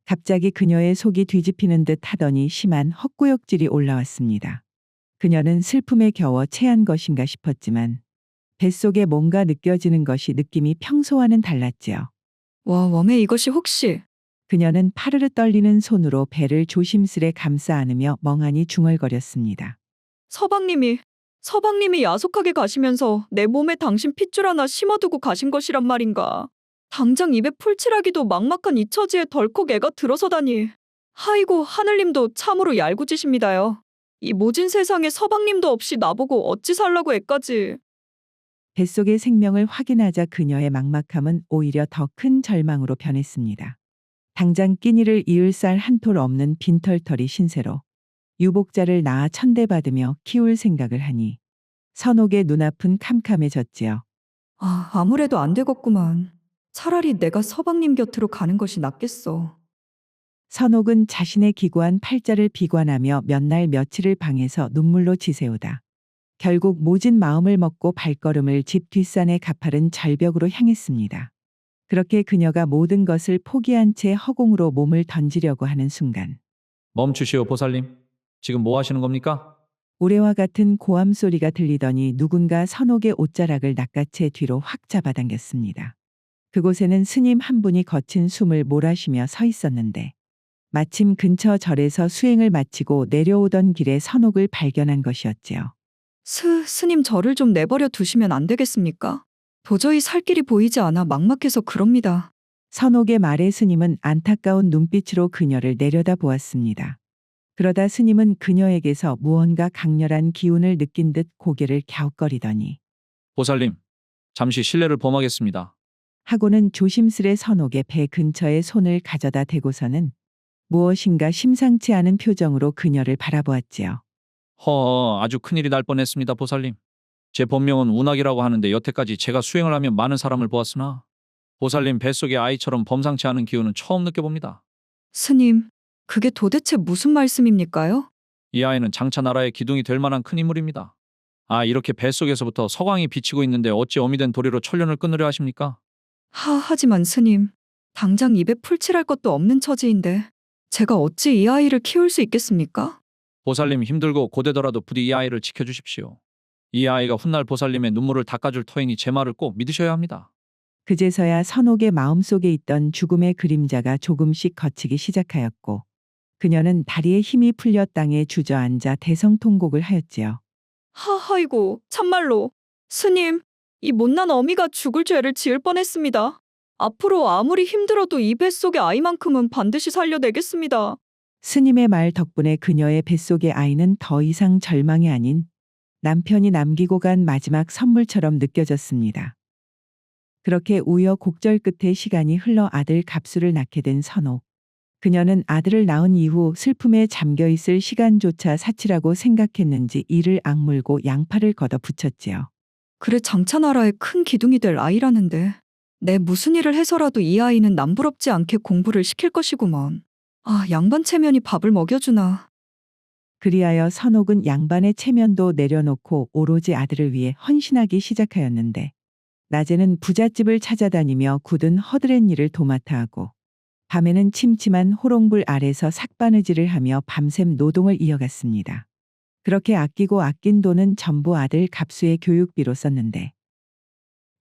갑자기 그녀의 속이 뒤집히는 듯 하더니 심한 헛구역질이 올라왔습니다. 그녀는 슬픔에 겨워 체한 것인가 싶었지만 뱃속에 뭔가 느껴지는 것이 느낌이 평소와는 달랐지요. 와, 웜에 이것이 혹시. 그녀는 파르르 떨리는 손으로 배를 조심스레 감싸 안으며 멍하니 중얼거렸습니다. 서방님이 야속하게 가시면서 내 몸에 당신 핏줄 하나 심어두고 가신 것이란 말인가. 당장 입에 풀칠하기도 막막한 이 처지에 덜컥 애가 들어서다니. 아이고, 하늘님도 참으로 얄궂으십니다요. 이 모진 세상에 서방님도 없이 나보고 어찌 살라고 애까지. 뱃속의 생명을 확인하자 그녀의 막막함은 오히려 더 큰 절망으로 변했습니다. 당장 끼니를 이을 쌀 한 톨 없는 빈털터리 신세로 유복자를 낳아 천대받으며 키울 생각을 하니 선옥의 눈앞은 캄캄해졌지요. 아무래도 안 되겠구만. 차라리 내가 서방님 곁으로 가는 것이 낫겠어. 선옥은 자신의 기구한 팔자를 비관하며 몇 날 며칠을 방에서 눈물로 지새우다. 결국 모진 마음을 먹고 발걸음을 집 뒷산의 가파른 절벽으로 향했습니다. 그렇게 그녀가 모든 것을 포기한 채 허공으로 몸을 던지려고 하는 순간 멈추시오, 보살님. 지금 뭐 하시는 겁니까? 우레와 같은 고함 소리가 들리더니 누군가 선옥의 옷자락을 낚아채 뒤로 확 잡아당겼습니다. 그곳에는 스님 한 분이 거친 숨을 몰아쉬며 서 있었는데 마침 근처 절에서 수행을 마치고 내려오던 길에 선옥을 발견한 것이었지요. 스님 저를 좀 내버려 두시면 안 되겠습니까? 도저히 살 길이 보이지 않아 막막해서 그럽니다. 선옥의 말에 스님은 안타까운 눈빛으로 그녀를 내려다보았습니다. 그러다 스님은 그녀에게서 무언가 강렬한 기운을 느낀 듯 고개를 갸웃거리더니 보살님, 잠시 실례를 범하겠습니다. 하고는 조심스레 선옥의 배 근처에 손을 가져다 대고서는 무엇인가 심상치 않은 표정으로 그녀를 바라보았지요. 아주 큰일이 날 뻔했습니다, 보살님. 제 본명은 운학이라고 하는데 여태까지 제가 수행을 하며 많은 사람을 보았으나 보살님 뱃속의 아이처럼 범상치 않은 기운은 처음 느껴봅니다. 스님, 그게 도대체 무슨 말씀입니까요? 이 아이는 장차 나라의 기둥이 될 만한 큰 인물입니다. 이렇게 뱃속에서부터 서광이 비치고 있는데 어찌 어미 된 도리로 천련을 끊으려 하십니까? 하지만 스님, 당장 입에 풀칠할 것도 없는 처지인데 제가 어찌 이 아이를 키울 수 있겠습니까? 보살님 힘들고 고되더라도 부디 이 아이를 지켜주십시오. 이 아이가 훗날 보살님의 눈물을 닦아줄 터이니 제 말을 꼭 믿으셔야 합니다. 그제서야 선옥의 마음속에 있던 죽음의 그림자가 조금씩 걷히기 시작하였고 그녀는 다리에 힘이 풀려 땅에 주저앉아 대성통곡을 하였지요. 아이고, 참말로. 스님, 이 못난 어미가 죽을 죄를 지을 뻔했습니다. 앞으로 아무리 힘들어도 이 뱃속의 아이만큼은 반드시 살려내겠습니다. 스님의 말 덕분에 그녀의 뱃속의 아이는 더 이상 절망이 아닌 남편이 남기고 간 마지막 선물처럼 느껴졌습니다. 그렇게 우여곡절 끝에 시간이 흘러 아들 갑수를 낳게 된 선옥. 그녀는 아들을 낳은 이후 슬픔에 잠겨 있을 시간조차 사치라고 생각했는지 이를 악물고 양팔을 걷어 붙였지요. 그래 장차 나라의 큰 기둥이 될 아이라는데 내 무슨 일을 해서라도 이 아이는 남부럽지 않게 공부를 시킬 것이구먼. 양반 체면이 밥을 먹여주나. 그리하여 선옥은 양반의 체면도 내려놓고 오로지 아들을 위해 헌신하기 시작하였는데 낮에는 부잣집을 찾아다니며 굳은 허드렛 일을 도맡아 하고 밤에는 침침한 호롱불 아래서 삭바느질을 하며 밤샘 노동을 이어갔습니다. 그렇게 아끼고 아낀 돈은 전부 아들 갑수의 교육비로 썼는데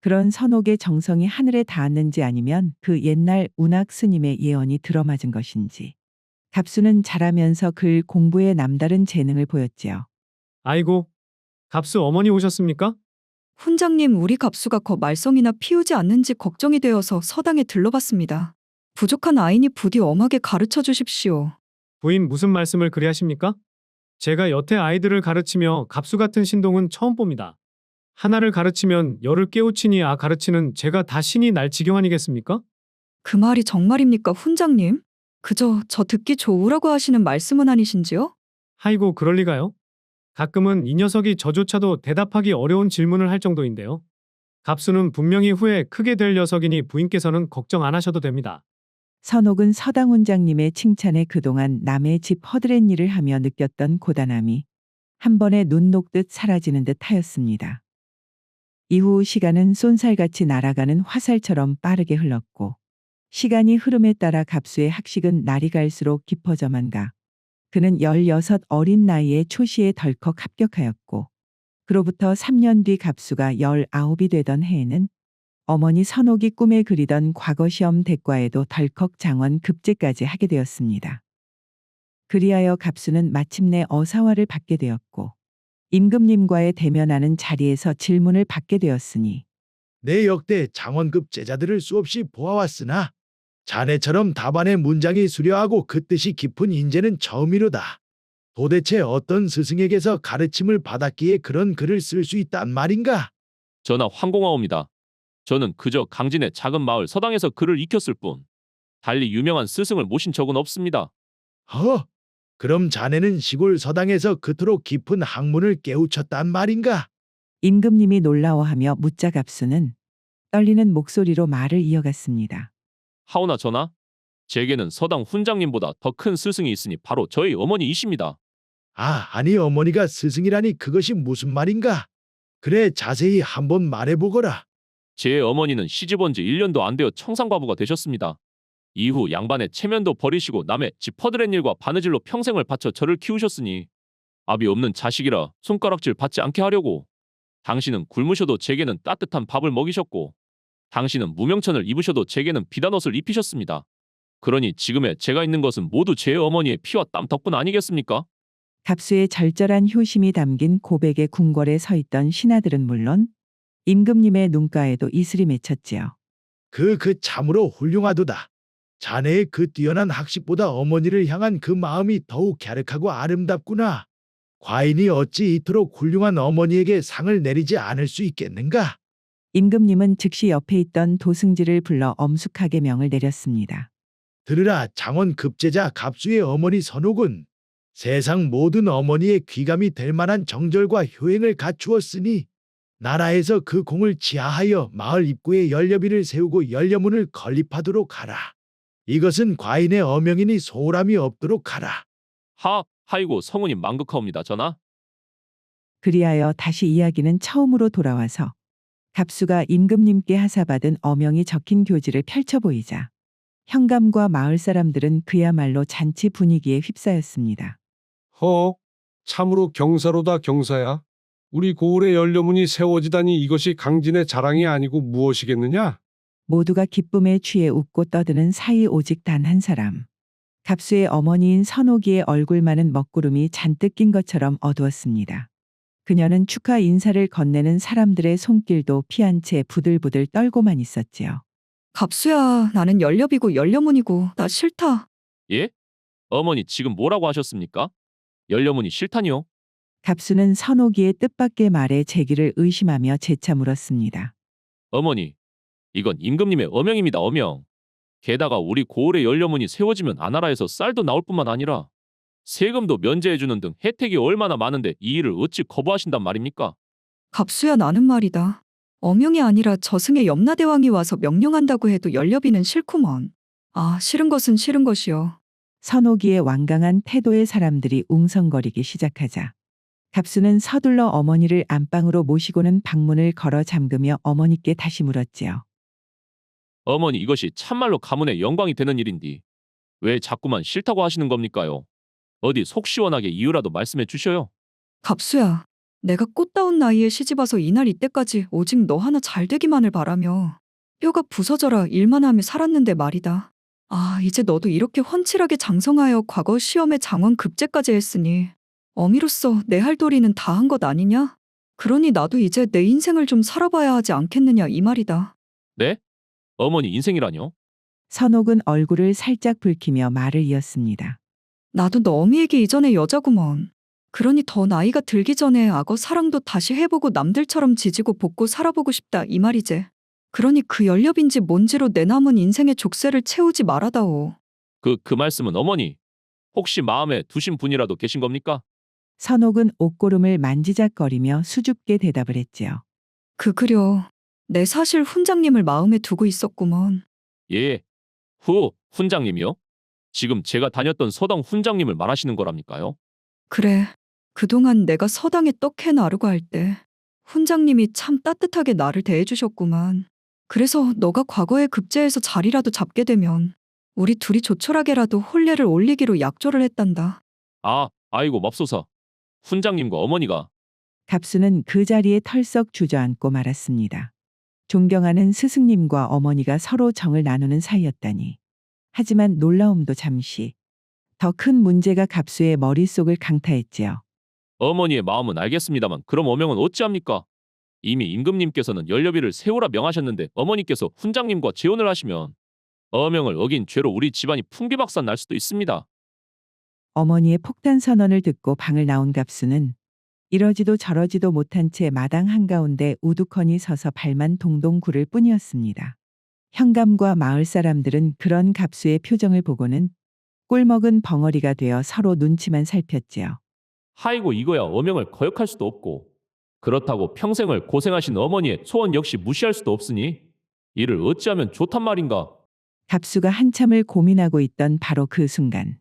그런 선옥의 정성이 하늘에 닿았는지 아니면 그 옛날 운학 스님의 예언이 들어맞은 것인지 갑수는 자라면서 글 공부에 남다른 재능을 보였지요. 아이고, 갑수 어머니 오셨습니까? 훈장님, 우리 갑수가 말썽이나 피우지 않는지 걱정이 되어서 서당에 들러봤습니다. 부족한 아이니 부디 엄하게 가르쳐 주십시오. 부인 무슨 말씀을 그리 하십니까? 제가 여태 아이들을 가르치며 갑수 같은 신동은 처음 봅니다. 하나를 가르치면 열을 깨우치니 가르치는 제가 다 신이 날 지경 아니겠습니까? 그 말이 정말입니까, 훈장님? 그저 저 듣기 좋으라고 하시는 말씀은 아니신지요? 아이고, 그럴 리가요? 가끔은 이 녀석이 저조차도 대답하기 어려운 질문을 할 정도인데요. 갑수는 분명히 후에 크게 될 녀석이니 부인께서는 걱정 안 하셔도 됩니다. 선옥은 서당 훈장님의 칭찬에 그동안 남의 집 허드렛 일을 하며 느꼈던 고단함이 한 번에 눈 녹듯 사라지는 듯 하였습니다. 이후 시간은 쏜살같이 날아가는 화살처럼 빠르게 흘렀고 시간이 흐름에 따라 갑수의 학식은 날이 갈수록 깊어져만 가 그는 16 어린 나이에 초시에 덜컥 합격하였고 그로부터 3년 뒤 갑수가 19이 되던 해에는 어머니 선옥이 꿈에 그리던 과거 시험 대과에도 덜컥 장원 급제까지 하게 되었습니다. 그리하여 갑수는 마침내 어사화를 받게 되었고 임금님과의 대면하는 자리에서 질문을 받게 되었으니 내 역대 장원급 제자들을 수없이 보아왔으나 자네처럼 답안의 문장이 수려하고 그 뜻이 깊은 인재는 처음이로다. 도대체 어떤 스승에게서 가르침을 받았기에 그런 글을 쓸 수 있단 말인가? 전하 황공하옵니다. 저는 그저 강진의 작은 마을 서당에서 글을 익혔을 뿐 달리 유명한 스승을 모신 적은 없습니다. 그럼 자네는 시골 서당에서 그토록 깊은 학문을 깨우쳤단 말인가? 임금님이 놀라워하며 묻자 갑수는 떨리는 목소리로 말을 이어갔습니다. 하오나 전하, 제게는 서당 훈장님보다 더 큰 스승이 있으니 바로 저희 어머니이십니다. 아니 어머니가 스승이라니 그것이 무슨 말인가? 그래 자세히 한번 말해보거라. 제 어머니는 시집온 지 1년도 안 되어 청산과부가 되셨습니다. 이후 양반의 체면도 버리시고 남의 집 퍼드렛 일과 바느질로 평생을 바쳐 저를 키우셨으니 압이 없는 자식이라 손가락질 받지 않게 하려고 당신은 굶으셔도 제게는 따뜻한 밥을 먹이셨고 당신은 무명천을 입으셔도 제게는 비단 옷을 입히셨습니다. 그러니 지금의 제가 있는 것은 모두 제 어머니의 피와 땀 덕분 아니겠습니까? 갑수의 절절한 효심이 담긴 고백의 궁궐에 서 있던 신하들은 물론 임금님의 눈가에도 이슬이 맺혔지요. 그 참으로 훌륭하도다. 자네의 그 뛰어난 학식보다 어머니를 향한 그 마음이 더욱 갸륵하고 아름답구나. 과인이 어찌 이토록 훌륭한 어머니에게 상을 내리지 않을 수 있겠는가? 임금님은 즉시 옆에 있던 도승지를 불러 엄숙하게 명을 내렸습니다. 들으라 장원 급제자 갑수의 어머니 선옥은 세상 모든 어머니의 귀감이 될 만한 정절과 효행을 갖추었으니 나라에서 그 공을 지하하여 마을 입구에 연료비를 세우고 연료문을 건립하도록 하라. 이것은 과인의 어명이니 소홀함이 없도록 하라. 하이고 성운이 망극하옵니다, 전하. 그리하여 다시 이야기는 처음으로 돌아와서 갑수가 임금님께 하사받은 어명이 적힌 교지를 펼쳐 보이자 현감과 마을 사람들은 그야말로 잔치 분위기에 휩싸였습니다. 참으로 경사로다 경사야. 우리 고을의 연료문이 세워지다니 이것이 강진의 자랑이 아니고 무엇이겠느냐? 모두가 기쁨에 취해 웃고 떠드는 사이 오직 단 한 사람. 갑수의 어머니인 선옥이의 얼굴만은 먹구름이 잔뜩 낀 것처럼 어두웠습니다. 그녀는 축하 인사를 건네는 사람들의 손길도 피한 채 부들부들 떨고만 있었지요. 갑수야, 나는 연료비고 연료문이고 나 싫다. 예? 어머니 지금 뭐라고 하셨습니까? 연료문이 싫다니요? 갑수는 선옥이의 뜻밖의 말에 제기를 의심하며 재차 물었습니다. 어머니, 이건 임금님의 어명입니다, 어명. 게다가 우리 고을의 연료문이 세워지면 아나라에서 쌀도 나올 뿐만 아니라 세금도 면제해주는 등 혜택이 얼마나 많은데 이 일을 어찌 거부하신단 말입니까? 갑수야, 나는 말이다. 어명이 아니라 저승의 염라대왕이 와서 명령한다고 해도 연료비는 싫구먼. 싫은 것은 싫은 것이요. 선옥이의 완강한 태도의 사람들이 웅성거리기 시작하자 갑수는 서둘러 어머니를 안방으로 모시고는 방문을 걸어 잠그며 어머니께 다시 물었지요. 어머니 이것이 참말로 가문의 영광이 되는 일인디 왜 자꾸만 싫다고 하시는 겁니까요? 어디 속 시원하게 이유라도 말씀해 주셔요. 갑수야, 내가 꽃다운 나이에 시집와서 이날 이때까지 오직 너 하나 잘 되기만을 바라며 뼈가 부서져라 일만 하며 살았는데 말이다. 이제 너도 이렇게 훤칠하게 장성하여 과거 시험에 장원 급제까지 했으니 어미로서 내 할 도리는 다 한 것 아니냐? 그러니 나도 이제 내 인생을 좀 살아봐야 하지 않겠느냐 이 말이다. 네? 어머니 인생이라뇨? 선옥은 얼굴을 살짝 붉히며 말을 이었습니다. 나도 너 어미에게 이전의 여자구먼. 그러니 더 나이가 들기 전에 악어 사랑도 다시 해보고 남들처럼 지지고 볶고 살아보고 싶다 이 말이지. 그러니 그 연료빈지 뭔지로 내 남은 인생의 족쇄를 채우지 말아다오. 그 말씀은 어머니 혹시 마음에 두신 분이라도 계신 겁니까? 선옥은 옷고름을 만지작거리며 수줍게 대답을 했지요. 그려. 내 사실 훈장님을 마음에 두고 있었구먼. 예. 훈장님이요? 지금 제가 다녔던 서당 훈장님을 말하시는 거랍니까요? 그래. 그동안 내가 서당에 떡해 나르고 할 때 훈장님이 참 따뜻하게 나를 대해주셨구만. 그래서 너가 과거에 급제해서 자리라도 잡게 되면 우리 둘이 조촐하게라도 혼례를 올리기로 약조를 했단다. 아이고 맙소사. 훈장님과 어머니가. 갑수는 그 자리에 털썩 주저앉고 말았습니다. 존경하는 스승님과 어머니가 서로 정을 나누는 사이였다니. 하지만 놀라움도 잠시. 더 큰 문제가 갑수의 머릿속을 강타했지요. 어머니의 마음은 알겠습니다만 그럼 어명은 어찌합니까? 이미 임금님께서는 연료비를 세우라 명하셨는데 어머니께서 훈장님과 재혼을 하시면 어명을 어긴 죄로 우리 집안이 풍비박산 날 수도 있습니다. 어머니의 폭탄 선언을 듣고 방을 나온 갑수는 이러지도 저러지도 못한 채 마당 한가운데 우두커니 서서 발만 동동 구를 뿐이었습니다. 현감과 마을 사람들은 그런 갑수의 표정을 보고는 꿀먹은 벙어리가 되어 서로 눈치만 살폈지요. 하이고 이거야 어명을 거역할 수도 없고 그렇다고 평생을 고생하신 어머니의 소원 역시 무시할 수도 없으니 이를 어찌하면 좋단 말인가? 갑수가 한참을 고민하고 있던 바로 그 순간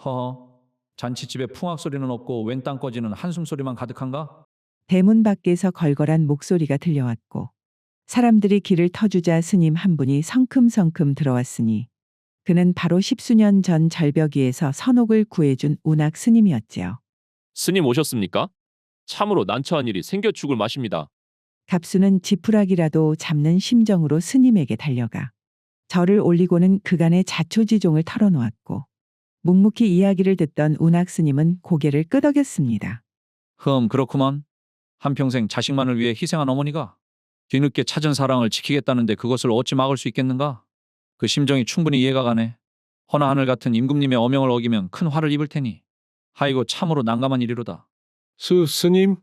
허, 잔치집에 풍악 소리는 없고 웬 땅 꺼지는 한숨 소리만 가득한가? 대문 밖에서 걸걸한 목소리가 들려왔고 사람들이 길을 터주자 스님 한 분이 성큼성큼 들어왔으니 그는 바로 십수년 전 절벽 위에서 선옥을 구해준 운학 스님이었지요. 스님 오셨습니까? 참으로 난처한 일이 생겨 죽을 맛입니다. 갑수는 지푸라기라도 잡는 심정으로 스님에게 달려가 절을 올리고는 그간의 자초지종을 털어놓았고 묵묵히 이야기를 듣던 운학 스님은 고개를 끄덕였습니다. 그렇구먼. 한평생 자식만을 위해 희생한 어머니가 뒤늦게 찾은 사랑을 지키겠다는데 그것을 어찌 막을 수 있겠는가? 그 심정이 충분히 이해가 가네. 허나 하늘 같은 임금님의 어명을 어기면 큰 화를 입을 테니. 아이고 참으로 난감한 일이로다. 스님,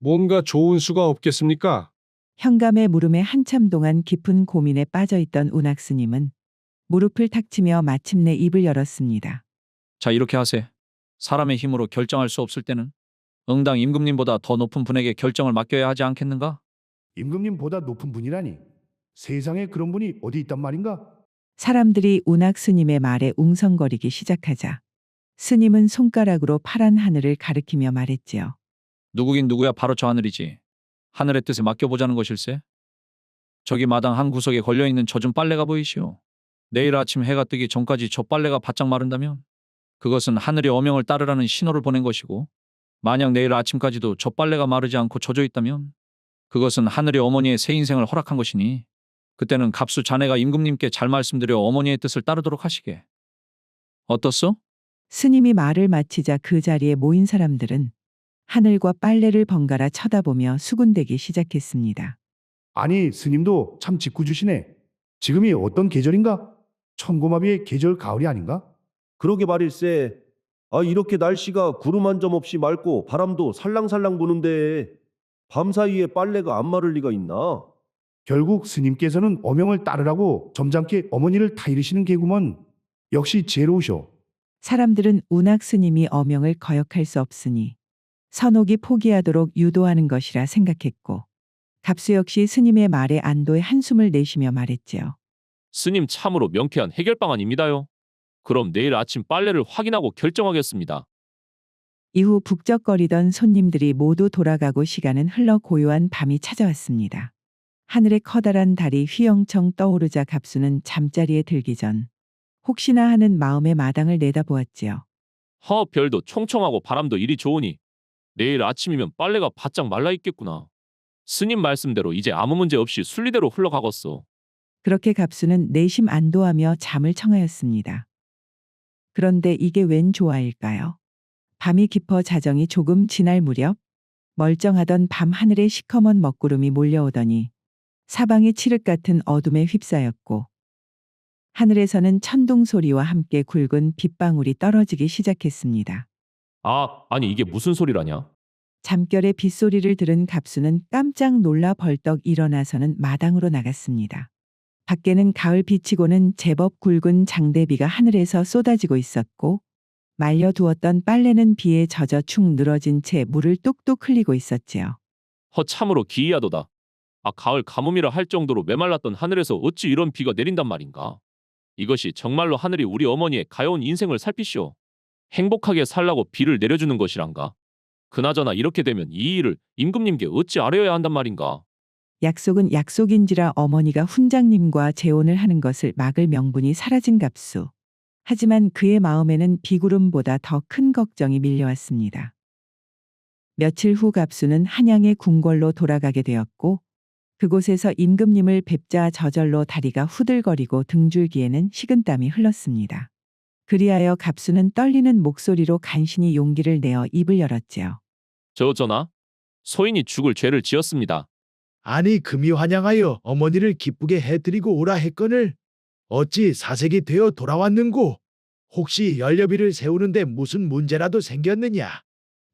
뭔가 좋은 수가 없겠습니까? 현감의 물음에 한참 동안 깊은 고민에 빠져있던 운학 스님은 무릎을 탁 치며 마침내 입을 열었습니다. 자 이렇게 하세. 사람의 힘으로 결정할 수 없을 때는 응당 임금님보다 더 높은 분에게 결정을 맡겨야 하지 않겠는가? 임금님보다 높은 분이라니. 세상에 그런 분이 어디 있단 말인가? 사람들이 운학 스님의 말에 웅성거리기 시작하자 스님은 손가락으로 파란 하늘을 가리키며 말했지요. 누구긴 누구야 바로 저 하늘이지. 하늘의 뜻에 맡겨보자는 것일세. 저기 마당 한 구석에 걸려있는 젖은 빨래가 보이시오. 내일 아침 해가 뜨기 전까지 저 빨래가 바짝 마른다면 그것은 하늘의 어명을 따르라는 신호를 보낸 것이고 만약 내일 아침까지도 저 빨래가 마르지 않고 젖어 있다면 그것은 하늘의 어머니의 새 인생을 허락한 것이니 그때는 갑수 자네가 임금님께 잘 말씀드려 어머니의 뜻을 따르도록 하시게. 어떻소? 스님이 말을 마치자 그 자리에 모인 사람들은 하늘과 빨래를 번갈아 쳐다보며 수군대기 시작했습니다. 아니 스님도 참 짓궂으시네. 지금이 어떤 계절인가? 천고마비의 계절 가을이 아닌가? 그러게 말일세. 이렇게 날씨가 구름 한 점 없이 맑고 바람도 살랑살랑 부는데 밤사이에 빨래가 안 마를 리가 있나? 결국 스님께서는 어명을 따르라고 점잖게 어머니를 타이르시는 게구먼. 역시 지혜로우셔. 사람들은 운학 스님이 어명을 거역할 수 없으니 선옥이 포기하도록 유도하는 것이라 생각했고 갑수 역시 스님의 말에 안도의 한숨을 내쉬며 말했지요. 스님 참으로 명쾌한 해결 방안입니다요. 그럼 내일 아침 빨래를 확인하고 결정하겠습니다. 이후 북적거리던 손님들이 모두 돌아가고 시간은 흘러 고요한 밤이 찾아왔습니다. 하늘에 커다란 달이 휘영청 떠오르자 갑수는 잠자리에 들기 전 혹시나 하는 마음의 마당을 내다보았지요. 별도 총총하고 바람도 이리 좋으니 내일 아침이면 빨래가 바짝 말라 있겠구나. 스님 말씀대로 이제 아무 문제 없이 순리대로 흘러가겠소. 그렇게 갑수는 내심 안도하며 잠을 청하였습니다. 그런데 이게 웬 조화일까요? 밤이 깊어 자정이 조금 지날 무렵 멀쩡하던 밤 하늘에 시커먼 먹구름이 몰려오더니 사방이 칠흑 같은 어둠에 휩싸였고 하늘에서는 천둥 소리와 함께 굵은 빗방울이 떨어지기 시작했습니다. 아니 이게 무슨 소리라냐? 잠결에 빗소리를 들은 갑수는 깜짝 놀라 벌떡 일어나서는 마당으로 나갔습니다. 밖에는 가을 비치고는 제법 굵은 장대비가 하늘에서 쏟아지고 있었고 말려두었던 빨래는 비에 젖어 축 늘어진 채 물을 뚝뚝 흘리고 있었지요. 참으로 기이하도다. 가을 가뭄이라 할 정도로 메말랐던 하늘에서 어찌 이런 비가 내린단 말인가? 이것이 정말로 하늘이 우리 어머니의 가여운 인생을 살피시오. 행복하게 살라고 비를 내려주는 것이란가? 그나저나 이렇게 되면 이 일을 임금님께 어찌 아뢰어야 한단 말인가? 약속은 약속인지라 어머니가 훈장님과 재혼을 하는 것을 막을 명분이 사라진 갑수. 하지만 그의 마음에는 비구름보다 더 큰 걱정이 밀려왔습니다. 며칠 후 갑수는 한양의 궁궐로 돌아가게 되었고 그곳에서 임금님을 뵙자 저절로 다리가 후들거리고 등줄기에는 식은땀이 흘렀습니다. 그리하여 갑수는 떨리는 목소리로 간신히 용기를 내어 입을 열었지요. 전하, 소인이 죽을 죄를 지었습니다. 아니 금이 환영하여 어머니를 기쁘게 해드리고 오라 했거늘 어찌 사색이 되어 돌아왔는고? 혹시 연료비를 세우는데 무슨 문제라도 생겼느냐?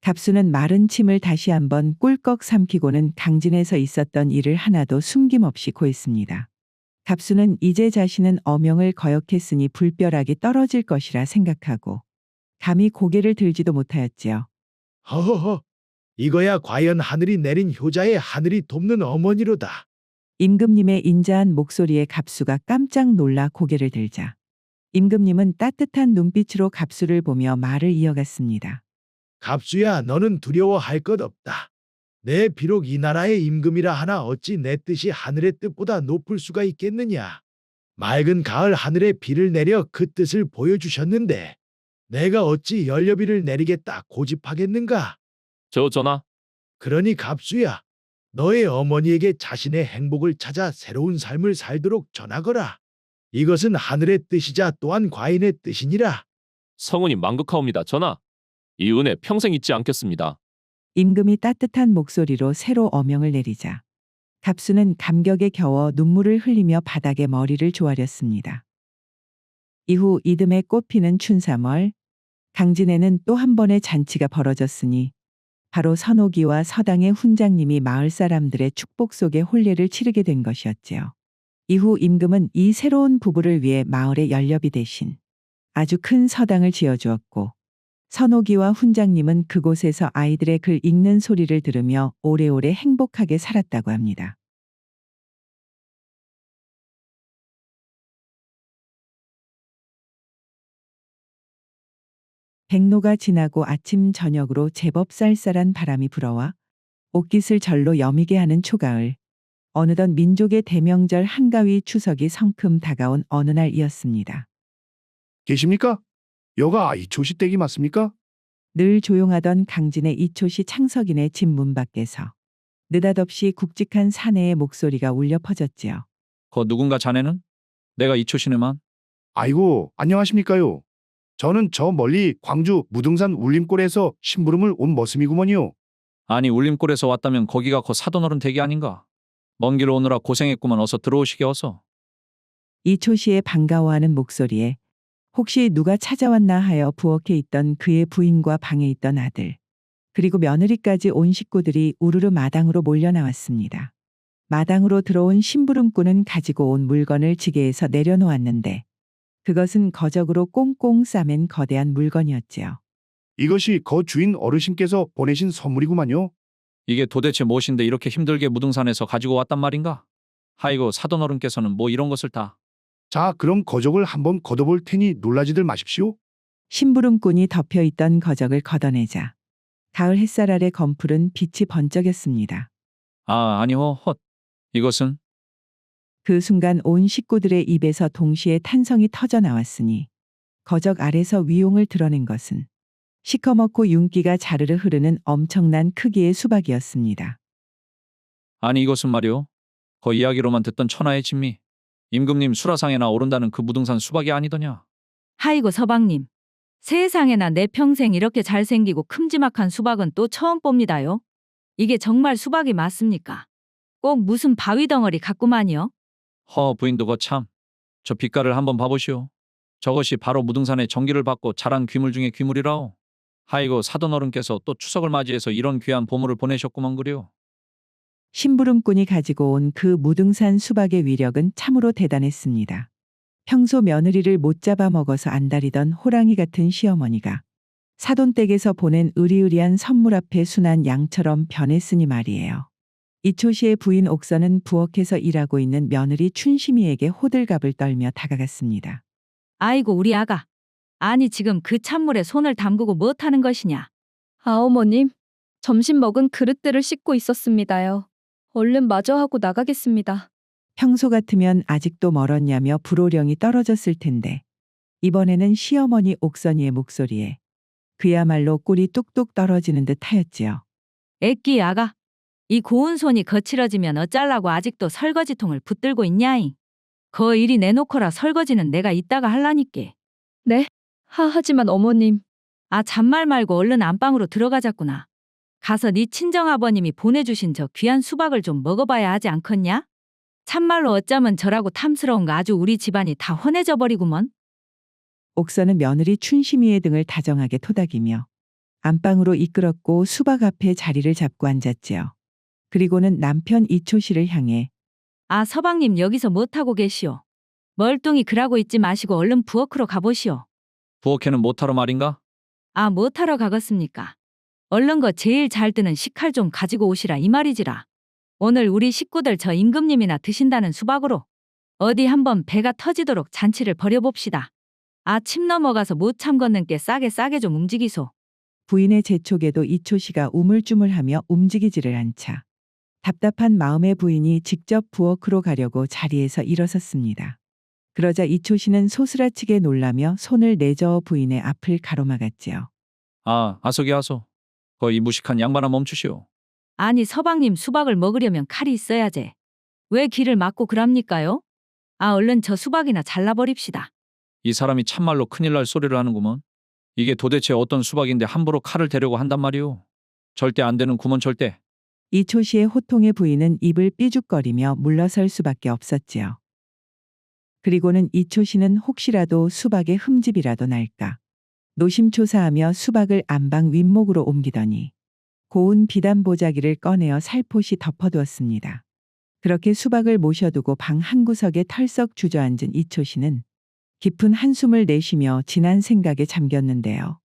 갑수는 마른 침을 다시 한번 꿀꺽 삼키고는 강진에서 있었던 일을 하나도 숨김없이 고했습니다. 갑수는 이제 자신은 어명을 거역했으니 불벼락이 떨어질 것이라 생각하고 감히 고개를 들지도 못하였지요. 허허허, 이거야 과연 하늘이 내린 효자의 하늘이 돕는 어머니로다. 임금님의 인자한 목소리에 갑수가 깜짝 놀라 고개를 들자 임금님은 따뜻한 눈빛으로 갑수를 보며 말을 이어갔습니다. 갑수야, 너는 두려워할 것 없다. 내 비록 이 나라의 임금이라 하나 어찌 내 뜻이 하늘의 뜻보다 높을 수가 있겠느냐. 맑은 가을 하늘에 비를 내려 그 뜻을 보여주셨는데 내가 어찌 연료비를 내리겠다 고집하겠는가. 전하, 그러니 갑수야, 너의 어머니에게 자신의 행복을 찾아 새로운 삶을 살도록 전하거라. 이것은 하늘의 뜻이자 또한 과인의 뜻이니라. 성은이 만극하옵니다. 전하, 이 은혜 평생 잊지 않겠습니다. 임금이 따뜻한 목소리로 새로 어명을 내리자 갑수는 감격에 겨워 눈물을 흘리며 바닥에 머리를 조아렸습니다. 이후 이듬해 꽃피는 춘삼월, 강진에는 또 한 번의 잔치가 벌어졌으니 바로 선옥이와 서당의 훈장님이 마을 사람들의 축복 속에 혼례를 치르게 된 것이었지요. 이후 임금은 이 새로운 부부를 위해 마을의 연료비 대신 아주 큰 서당을 지어주었고 선옥이와 훈장님은 그곳에서 아이들의 글 읽는 소리를 들으며 오래오래 행복하게 살았다고 합니다. 백로가 지나고 아침 저녁으로 제법 쌀쌀한 바람이 불어와 옷깃을 절로 여미게 하는 초가을. 어느덧 민족의 대명절 한가위 추석이 성큼 다가온 어느 날이었습니다. 계십니까? 여가 이초시 댁이 맞습니까? 늘 조용하던 강진의 이초시 창석인의 집 문 밖에서 느닷없이 굵직한 사내의 목소리가 울려 퍼졌지요. 거 누군가 자네는? 내가 이초시네만. 아이고, 안녕하십니까요? 저는 저 멀리 광주 무등산 울림골에서 심부름을 온 머슴이구먼요. 아니 울림골에서 왔다면 거기가 거 사돈어른 댁이 아닌가? 먼 길 오느라 고생했구만. 어서 들어오시게 어서. 이초시의 반가워하는 목소리에 혹시 누가 찾아왔나 하여 부엌에 있던 그의 부인과 방에 있던 아들, 그리고 며느리까지 온 식구들이 우르르 마당으로 몰려 나왔습니다. 마당으로 들어온 심부름꾼은 가지고 온 물건을 지게에서 내려놓았는데 그것은 거적으로 꽁꽁 싸맨 거대한 물건이었지요. 이것이 거 주인 어르신께서 보내신 선물이구만요. 이게 도대체 무엇인데 이렇게 힘들게 무등산에서 가지고 왔단 말인가? 하이고 사돈어른께서는 뭐 이런 것을 다. 자, 그럼 거적을 한번 걷어볼 테니 놀라지들 마십시오. 심부름꾼이 덮여있던 거적을 걷어내자 가을 햇살 아래 검푸른 빛이 번쩍였습니다. 아 아니요 헛. 이것은? 그 순간 온 식구들의 입에서 동시에 탄성이 터져 나왔으니 거적 아래서 위용을 드러낸 것은 시커멓고 윤기가 자르르 흐르는 엄청난 크기의 수박이었습니다. 아니 이것은 말이오. 거 이야기로만 듣던 천하의 진미. 임금님 수라상에나 오른다는 그 무등산 수박이 아니더냐. 하이고 서방님. 세상에나 내 평생 이렇게 잘생기고 큼지막한 수박은 또 처음 봅니다요. 이게 정말 수박이 맞습니까? 꼭 무슨 바위 덩어리 같구만요. 허 부인도 거 참. 저 빛깔을 한번 봐보시오. 저것이 바로 무등산의 정기를 받고 자란 귀물 중의 귀물이라오. 하이고 사돈어른께서 또 추석을 맞이해서 이런 귀한 보물을 보내셨구먼 그려. 심부름꾼이 가지고 온 그 무등산 수박의 위력은 참으로 대단했습니다. 평소 며느리를 못 잡아먹어서 안달이던 호랑이 같은 시어머니가 사돈댁에서 보낸 으리으리한 선물 앞에 순한 양처럼 변했으니 말이에요. 이초시의 부인 옥선은 부엌에서 일하고 있는 며느리 춘심이에게 호들갑을 떨며 다가갔습니다. 아이고 우리 아가. 아니 지금 그 찬물에 손을 담그고 무엇하는 것이냐. 아, 어머님. 점심 먹은 그릇들을 씻고 있었습니다요. 얼른 마저 하고 나가겠습니다. 평소 같으면 아직도 멀었냐며 불호령이 떨어졌을 텐데 이번에는 시어머니 옥선이의 목소리에 그야말로 꿀이 뚝뚝 떨어지는 듯 하였지요. 애끼 아가. 이 고운 손이 거칠어지면 어쩔라고 아직도 설거지통을 붙들고 있냐잉. 거 이리 내놓거라. 설거지는 내가 이따가 할라니께. 네? 하지만 어머님. 아 잔말 말고 얼른 안방으로 들어가자꾸나. 가서 네 친정아버님이 보내주신 저 귀한 수박을 좀 먹어봐야 하지 않겠냐? 참말로 어쩌면 저라고 탐스러운 거 아주 우리 집안이 다 헌해져 버리구먼. 옥선은 며느리 춘심이의 등을 다정하게 토닥이며 안방으로 이끌었고 수박 앞에 자리를 잡고 앉았지요. 그리고는 남편 이초씨를 향해 아 서방님 여기서 못하고 계시오. 멀뚱히 그러고 있지 마시고 얼른 부엌으로 가보시오. 부엌에는 못하러 말인가? 아 못하러 가겠습니까? 얼른 거 제일 잘 뜨는 식칼 좀 가지고 오시라 이 말이지라. 오늘 우리 식구들 저 임금님이나 드신다는 수박으로 어디 한번 배가 터지도록 잔치를 벌여봅시다. 침 넘어가서 못 참걷는 게 싸게 좀 움직이소. 부인의 재촉에도 이초씨가 우물쭈물하며 움직이지를 않자 답답한 마음의 부인이 직접 부엌으로 가려고 자리에서 일어섰습니다. 그러자 이초씨는 소스라치게 놀라며 손을 내저어 부인의 앞을 가로막았지요. 아서기 아서. 이 무식한 양반아 멈추시오. 아니 서방님 수박을 먹으려면 칼이 있어야지. 왜 길을 막고 그럽니까요? 얼른 저 수박이나 잘라버립시다. 이 사람이 참말로 큰일 날 소리를 하는구먼. 이게 도대체 어떤 수박인데 함부로 칼을 대려고 한단 말이오. 절대 안 되는 구먼 절대. 이초씨의 호통에 부인은 입을 삐죽거리며 물러설 수밖에 없었지요. 그리고는 이초씨는 혹시라도 수박에 흠집이라도 날까 노심초사하며 수박을 안방 윗목으로 옮기더니 고운 비단 보자기를 꺼내어 살포시 덮어두었습니다. 그렇게 수박을 모셔두고 방 한구석에 털썩 주저앉은 이초씨는 깊은 한숨을 내쉬며 지난 생각에 잠겼는데요.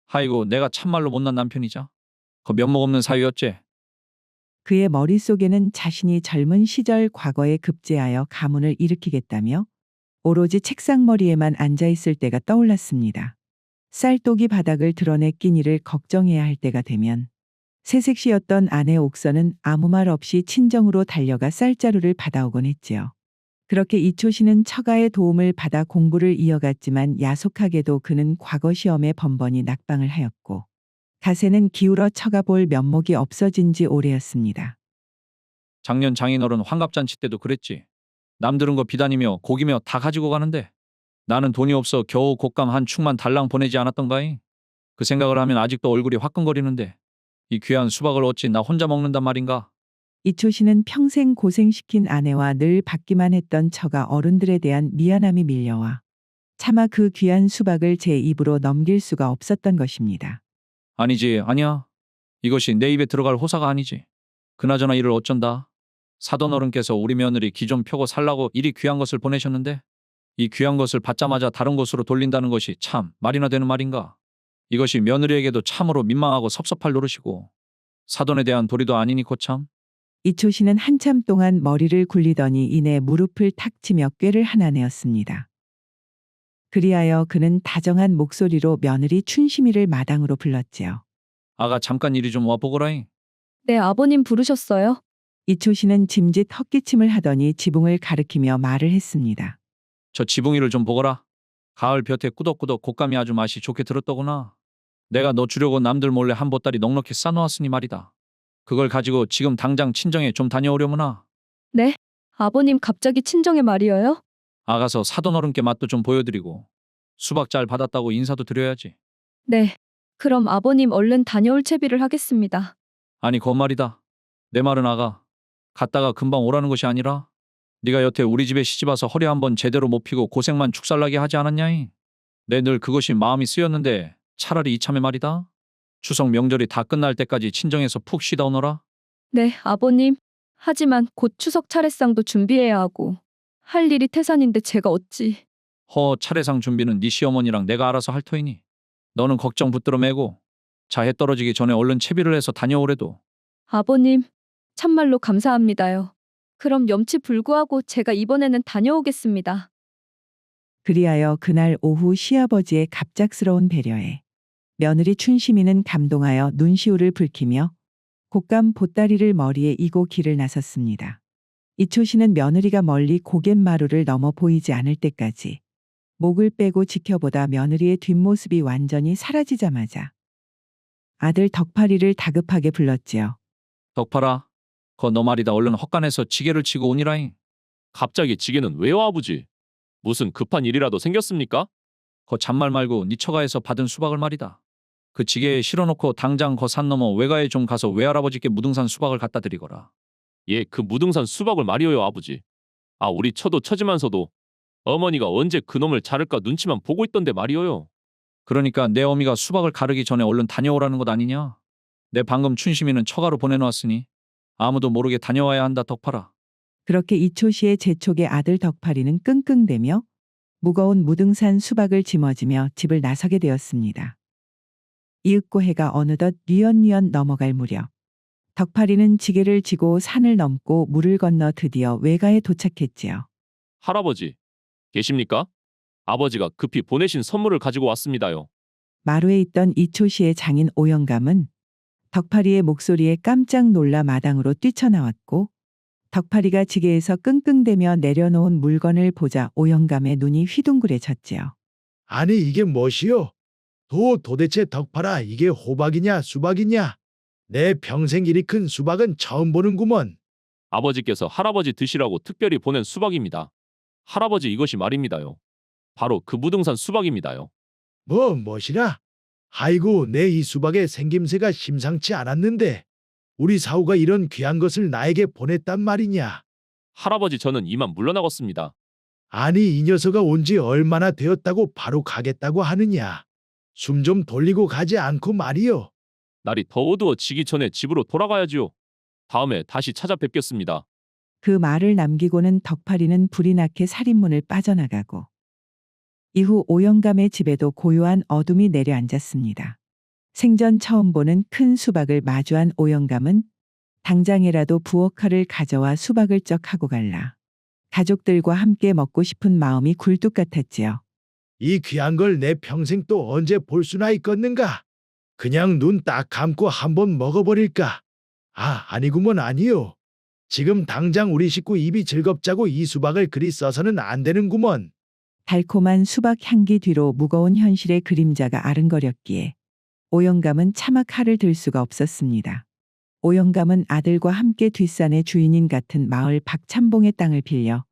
아이고 내가 참말로 못난 남편이자. 면목 없는 사위였제. 그의 머릿속에는 자신이 젊은 시절 과거에 급제하여 가문을 일으키겠다며 오로지 책상머리에만 앉아있을 때가 떠올랐습니다. 쌀독이 바닥을 드러내 끼니를 걱정해야 할 때가 되면 새색시였던 아내 옥선은 아무 말 없이 친정으로 달려가 쌀자루를 받아오곤 했지요. 그렇게 이초씨는 처가의 도움을 받아 공부를 이어갔지만 야속하게도 그는 과거 시험에 번번이 낙방을 하였고 가세는 기울어 처가 볼 면목이 없어진 지 오래였습니다. 작년 장인어른 환갑잔치 때도 그랬지. 남들은 거 비단이며 고기며 다 가지고 가는데 나는 돈이 없어 겨우 곶감 한 축만 달랑 보내지 않았던가이. 그 생각을 하면 아직도 얼굴이 화끈거리는데 이 귀한 수박을 어찌 나 혼자 먹는단 말인가. 이초씨는 평생 고생시킨 아내와 늘 받기만 했던 처가 어른들에 대한 미안함이 밀려와 차마 그 귀한 수박을 제 입으로 넘길 수가 없었던 것입니다. 아니야. 이것이 내 입에 들어갈 호사가 아니지. 그나저나 이를 어쩐다. 사돈 어른께서 우리 며느리 기 좀 펴고 살라고 이리 귀한 것을 보내셨는데 이 귀한 것을 받자마자 다른 곳으로 돌린다는 것이 참 말이나 되는 말인가. 이것이 며느리에게도 참으로 민망하고 섭섭할 노릇이고 사돈에 대한 도리도 아니니 거참. 이초씨는 한참 동안 머리를 굴리더니 이내 무릎을 탁 치며 꾀를 하나 내었습니다. 그리하여 그는 다정한 목소리로 며느리 춘심이를 마당으로 불렀지요. 아가 잠깐 이리 좀 와보거라잉. 네, 아버님 부르셨어요? 이초씨는 짐짓 헛기침을 하더니 지붕을 가리키며 말을 했습니다. 저 지붕이를 좀 보거라. 가을 볕에 꾸덕꾸덕 곶감이 아주 맛이 좋게 들었더구나. 내가 너 주려고 남들 몰래 한 보따리 넉넉히 싸놓았으니 말이다. 그걸 가지고 지금 당장 친정에 좀 다녀오려무나. 네? 아버님 갑자기 친정에 말이어요? 아가서 사돈 어른께 맛도 좀 보여드리고 수박 잘 받았다고 인사도 드려야지. 네. 그럼 아버님 얼른 다녀올 채비를 하겠습니다. 아니 거말이다. 내 말은 아가. 갔다가 금방 오라는 것이 아니라 네가 여태 우리 집에 시집와서 허리 한번 제대로 못 피고 고생만 축살나게 하지 않았냐이. 내 늘 그것이 마음이 쓰였는데 차라리 이참에 말이다. 추석 명절이 다 끝날 때까지 친정에서 푹 쉬다 오너라. 네, 아버님. 하지만 곧 추석 차례상도 준비해야 하고 할 일이 태산인데 제가 어찌. 차례상 준비는 네 시어머니랑 내가 알아서 할 터이니 너는 걱정 붙들어 매고 자해 떨어지기 전에 얼른 채비를 해서 다녀오래도. 아버님, 참말로 감사합니다요. 그럼 염치불구하고 제가 이번에는 다녀오겠습니다. 그리하여 그날 오후 시아버지의 갑작스러운 배려에 며느리 춘심이는 감동하여 눈시울을 붉히며 곶감 보따리를 머리에 이고 길을 나섰습니다. 이초씨는 며느리가 멀리 고갯마루를 넘어 보이지 않을 때까지 목을 빼고 지켜보다 며느리의 뒷모습이 완전히 사라지자마자 아들 덕파리를 다급하게 불렀지요. 덕파라, 너 말이다. 얼른 헛간에서 지게를 치고 오니라잉. 갑자기 지게는 왜요 아버지? 무슨 급한 일이라도 생겼습니까? 잔말 말고 네 처가에서 받은 수박을 말이다. 그 지게에 실어놓고 당장 산 넘어 외가에 좀 가서 외할아버지께 무등산 수박을 갖다 드리거라. 예, 그 무등산 수박을 말이오요 아버지. 우리 처도 처지만서도 어머니가 언제 그놈을 자를까 눈치만 보고 있던데 말이오요. 그러니까 내 어미가 수박을 가르기 전에 얼른 다녀오라는 것 아니냐. 내 방금 춘심이는 처가로 보내놓았으니 아무도 모르게 다녀와야 한다 덕파라. 그렇게 이초씨의 재촉의 아들 덕파리는 끙끙대며 무거운 무등산 수박을 짊어지며 집을 나서게 되었습니다. 이윽고 해가 어느덧 뉘엿뉘엿 넘어갈 무렵 덕파리는 지게를 지고 산을 넘고 물을 건너 드디어 외가에 도착했지요. 할아버지, 계십니까? 아버지가 급히 보내신 선물을 가지고 왔습니다요. 마루에 있던 이초시의 장인 오영감은 덕파리의 목소리에 깜짝 놀라 마당으로 뛰쳐나왔고 덕파리가 지게에서 끙끙대며 내려놓은 물건을 보자 오영감의 눈이 휘둥그레졌지요. 아니 이게 무엇이요? 도대체 덕파라 이게 호박이냐 수박이냐? 내 평생 이리 큰 수박은 처음 보는구먼. 아버지께서 할아버지 드시라고 특별히 보낸 수박입니다. 할아버지 이것이 말입니다요. 바로 그 무등산 수박입니다요. 무엇이라? 아이고 내 이 수박의 생김새가 심상치 않았는데 우리 사우가 이런 귀한 것을 나에게 보냈단 말이냐? 할아버지 저는 이만 물러나겠습니다. 아니 이 녀석아 온 지 얼마나 되었다고 바로 가겠다고 하느냐? 숨 좀 돌리고 가지 않고 말이요. 날이 더 어두워지기 전에 집으로 돌아가야지요. 다음에 다시 찾아뵙겠습니다. 그 말을 남기고는 덕파리는 불이 나게 살인문을 빠져나가고 이후 오영감의 집에도 고요한 어둠이 내려앉았습니다. 생전 처음 보는 큰 수박을 마주한 오영감은 당장이라도 부엌칼을 가져와 수박을 쩍 하고 갈라 가족들과 함께 먹고 싶은 마음이 굴뚝 같았지요. 이 귀한 걸 내 평생 또 언제 볼 수나 있겠는가? 그냥 눈 딱 감고 한번 먹어버릴까? 아니구먼 아니요. 지금 당장 우리 식구 입이 즐겁자고 이 수박을 그리 써서는 안 되는구먼. 달콤한 수박 향기 뒤로 무거운 현실의 그림자가 아른거렸기에 오영감은 차마 칼을 들 수가 없었습니다. 오영감은 아들과 함께 뒷산의 주인인 같은 마을 박찬봉의 땅을 빌려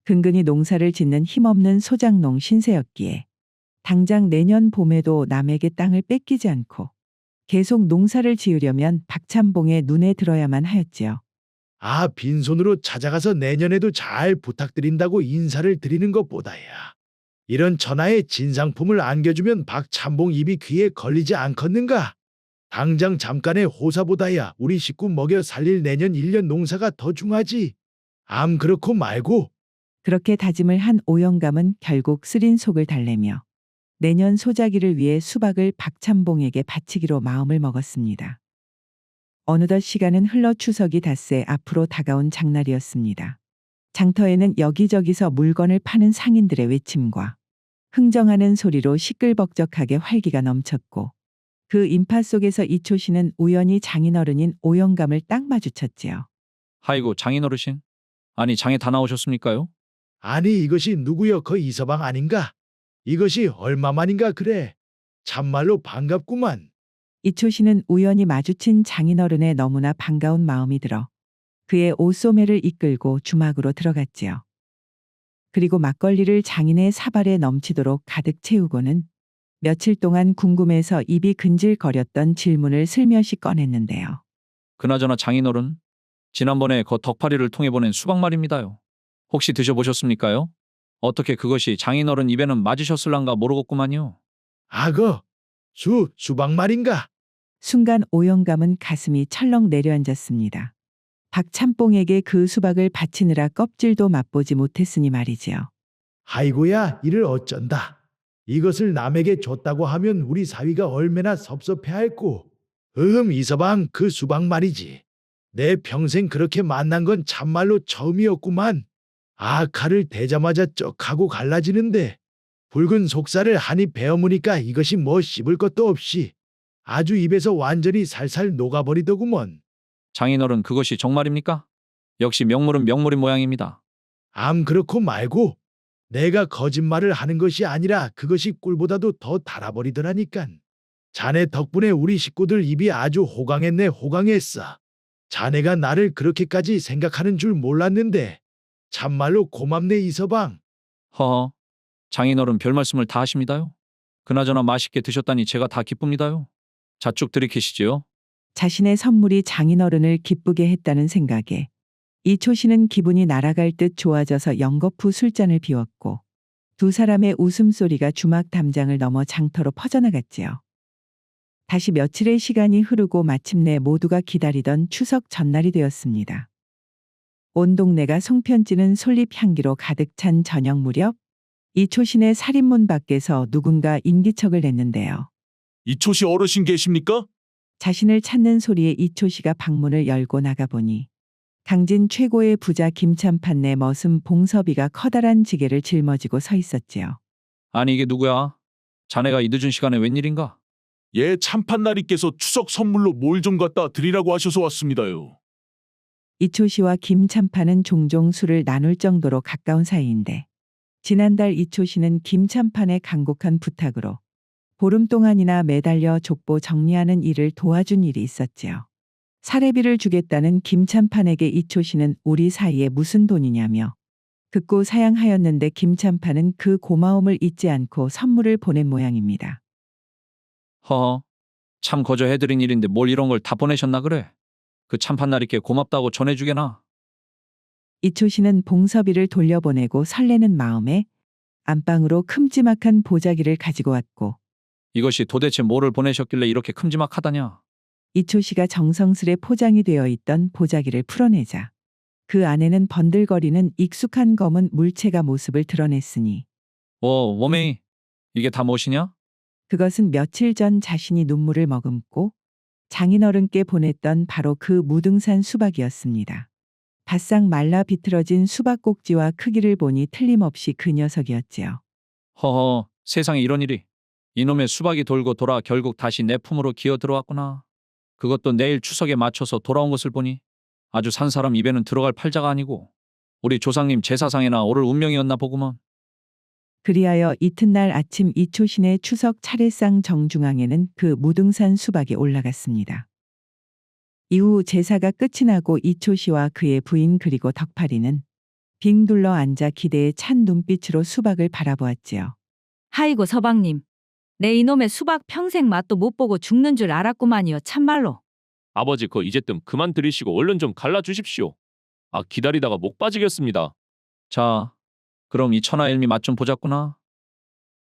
근근히 농사를 짓는 힘없는 소작농 신세였기에 당장 내년 봄에도 남에게 땅을 뺏기지 않고 계속 농사를 지으려면 박찬봉의 눈에 들어야만 하였지요. 빈손으로 찾아가서 내년에도 잘 부탁드린다고 인사를 드리는 것보다야. 이런 천하의 진상품을 안겨주면 박찬봉 입이 귀에 걸리지 않겠는가? 당장 잠깐의 호사보다야 우리 식구 먹여 살릴 내년 1년 농사가 더 중하지. 그렇고 말고. 그렇게 다짐을 한 오영감은 결국 쓰린 속을 달래며 내년 소자기를 위해 수박을 박찬봉에게 바치기로 마음을 먹었습니다. 어느덧 시간은 흘러 추석이 닷새 앞으로 다가온 장날이었습니다. 장터에는 여기저기서 물건을 파는 상인들의 외침과 흥정하는 소리로 시끌벅적하게 활기가 넘쳤고 그 인파 속에서 이초씨는 우연히 장인어른인 오영감을 딱 마주쳤지요. 아이고 장인어르신. 아니 장에 다 나오셨습니까요? 아니 이것이 누구여 그 이서방 아닌가? 이것이 얼마만인가 그래. 참말로 반갑구만. 이초씨는 우연히 마주친 장인어른의 너무나 반가운 마음이 들어 그의 옷소매를 이끌고 주막으로 들어갔지요. 그리고 막걸리를 장인의 사발에 넘치도록 가득 채우고는 며칠 동안 궁금해서 입이 근질거렸던 질문을 슬며시 꺼냈는데요. 그나저나 장인어른. 지난번에 그 덕파리를 통해 보낸 수박 말입니다요. 혹시 드셔보셨습니까요? 어떻게 그것이 장인어른 입에는 맞으셨을란가 모르겠구만요. 수박 말인가? 순간 오영감은 가슴이 철렁 내려앉았습니다. 박찬봉에게 그 수박을 바치느라 껍질도 맛보지 못했으니 말이지요. 아이고야 이를 어쩐다. 이것을 남에게 줬다고 하면 우리 사위가 얼마나 섭섭해할꼬. 이서방 그 수박 말이지. 내 평생 그렇게 만난 건 참말로 처음이었구만. 칼을 대자마자 쩍 하고 갈라지는데 붉은 속살을 한입 베어무니까 이것이 뭐 씹을 것도 없이 아주 입에서 완전히 살살 녹아버리더구먼. 장인어른 그것이 정말입니까? 역시 명물은 명물인 모양입니다. 그렇고 말고 내가 거짓말을 하는 것이 아니라 그것이 꿀보다도 더 달아버리더라니깐. 자네 덕분에 우리 식구들 입이 아주 호강했네 호강했어. 자네가 나를 그렇게까지 생각하는 줄 몰랐는데 참말로 고맙네 이서방. 허허. 장인어른 별 말씀을 다 하십니다요. 그나저나 맛있게 드셨다니 제가 다 기쁩니다요. 자쭉 들이키시지요. 자신의 선물이 장인어른을 기쁘게 했다는 생각에 이초씨는 기분이 날아갈 듯 좋아져서 연거푸 술잔을 비웠고 두 사람의 웃음소리가 주막 담장을 넘어 장터로 퍼져나갔지요. 다시 며칠의 시간이 흐르고 마침내 모두가 기다리던 추석 전날이 되었습니다. 온 동네가 송편찌는 솔잎 향기로 가득 찬 저녁 무렵 이초신의 살인문 밖에서 누군가 인기척을 냈는데요. 이초시 어르신 계십니까? 자신을 찾는 소리에 이초 씨가 방문을 열고 나가보니 강진 최고의 부자 김참판네 머슴 봉섭이가 커다란 지게를 짊어지고 서 있었지요. 아니 이게 누구야? 자네가 이 늦은 시간에 웬일인가? 예, 참판나리께서 추석 선물로 뭘 좀 갖다 드리라고 하셔서 왔습니다요. 이초 씨와 김참판은 종종 술을 나눌 정도로 가까운 사이인데 지난달 이초 씨는 김참판의 간곡한 부탁으로 보름 동안이나 매달려 족보 정리하는 일을 도와준 일이 있었지요. 사례비를 주겠다는 김참판에게 이초 씨는 우리 사이에 무슨 돈이냐며 극구 사양하였는데 김참판은 그 고마움을 잊지 않고 선물을 보낸 모양입니다. 허허, 참 거저 해드린 일인데 뭘 이런 걸 다 보내셨나 그래? 그 참판나리께 고맙다고 전해주게나. 이초 씨는 봉섭이를 돌려보내고 설레는 마음에 안방으로 큼지막한 보자기를 가지고 왔고 이것이 도대체 뭐를 보내셨길래 이렇게 큼지막하다냐? 이초 씨가 정성스레 포장이 되어 있던 보자기를 풀어내자 그 안에는 번들거리는 익숙한 검은 물체가 모습을 드러냈으니 워메이, 이게 다 무엇이냐? 그것은 며칠 전 자신이 눈물을 머금고 장인어른께 보냈던 바로 그 무등산 수박이었습니다. 바싹 말라 비틀어진 수박 꼭지와 크기를 보니 틀림없이 그 녀석이었지요. 허허, 세상에 이런 일이. 이놈의 수박이 돌고 돌아 결국 다시 내 품으로 기어 들어왔구나. 그것도 내일 추석에 맞춰서 돌아온 것을 보니 아주 산 사람 입에는 들어갈 팔자가 아니고 우리 조상님 제사상에나 오를 운명이었나 보구먼. 그리하여 이튿날 아침 이초신의 추석 차례상 정중앙에는 그 무등산 수박이 올라갔습니다. 이후 제사가 끝이 나고 이초씨와 그의 부인 그리고 덕팔이는 빙 둘러 앉아 기대에 찬 눈빛으로 수박을 바라보았지요. 하이고 서방님. 내 이놈의 수박 평생 맛도 못 보고 죽는 줄 알았구만요. 참말로. 아버지 그 이제뜸 그만 들이시고 얼른 좀 갈라주십시오. 아 기다리다가 목 빠지겠습니다. 자, 그럼 이 천하일미 맛 좀 보자꾸나.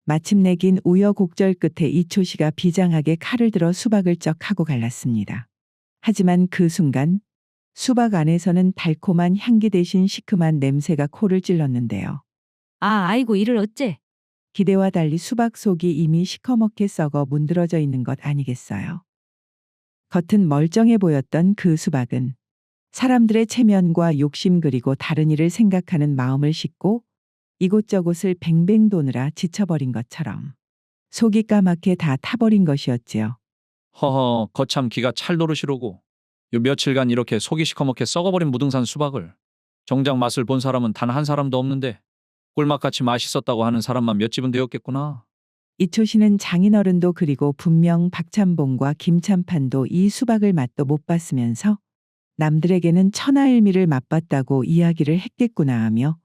마침내 긴 우여곡절 끝에 이초씨가 비장하게 칼을 들어 수박을 쩍 하고 갈랐습니다. 하지만 그 순간 수박 안에서는 달콤한 향기 대신 시큼한 냄새가 코를 찔렀는데요. 아이고 이를 어째. 기대와 달리 수박 속이 이미 시커멓게 썩어 문드러져 있는 것 아니겠어요. 겉은 멀쩡해 보였던 그 수박은 사람들의 체면과 욕심 그리고 다른 일을 생각하는 마음을 싣고 이곳저곳을 뱅뱅 도느라 지쳐버린 것처럼 속이 까맣게 다 타버린 것이었지요. 허허, 거참 기가 찰 노릇이로고. 요 며칠간 이렇게 속이 시커멓게 썩어버린 무등산 수박을 정작 맛을 본 사람은 단 한 사람도 없는데 꿀맛같이 맛있었다고 하는 사람만 몇 집은 되었겠구나. 이초씨는 장인어른도 그리고 분명 박참봉과 김참판도 이 수박을 맛도 못 봤으면서 남들에게는 천하일미를 맛봤다고 이야기를 했겠구나 하며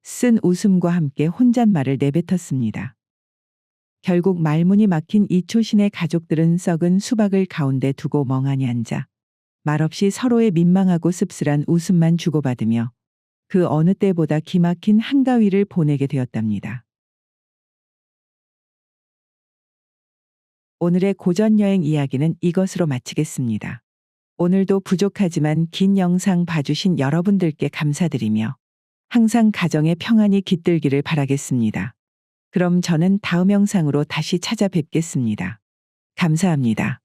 쓴 웃음과 함께 혼잣말을 내뱉었습니다. 결국 말문이 막힌 이초신의 가족들은 썩은 수박을 가운데 두고 멍하니 앉아 말없이 서로의 민망하고 씁쓸한 웃음만 주고받으며 그 어느 때보다 기막힌 한가위를 보내게 되었답니다. 오늘의 고전여행 이야기는 이것으로 마치겠습니다. 오늘도 부족하지만 긴 영상 봐주신 여러분들께 감사드리며 항상 가정의 평안이 깃들기를 바라겠습니다. 그럼 저는 다음 영상으로 다시 찾아뵙겠습니다. 감사합니다.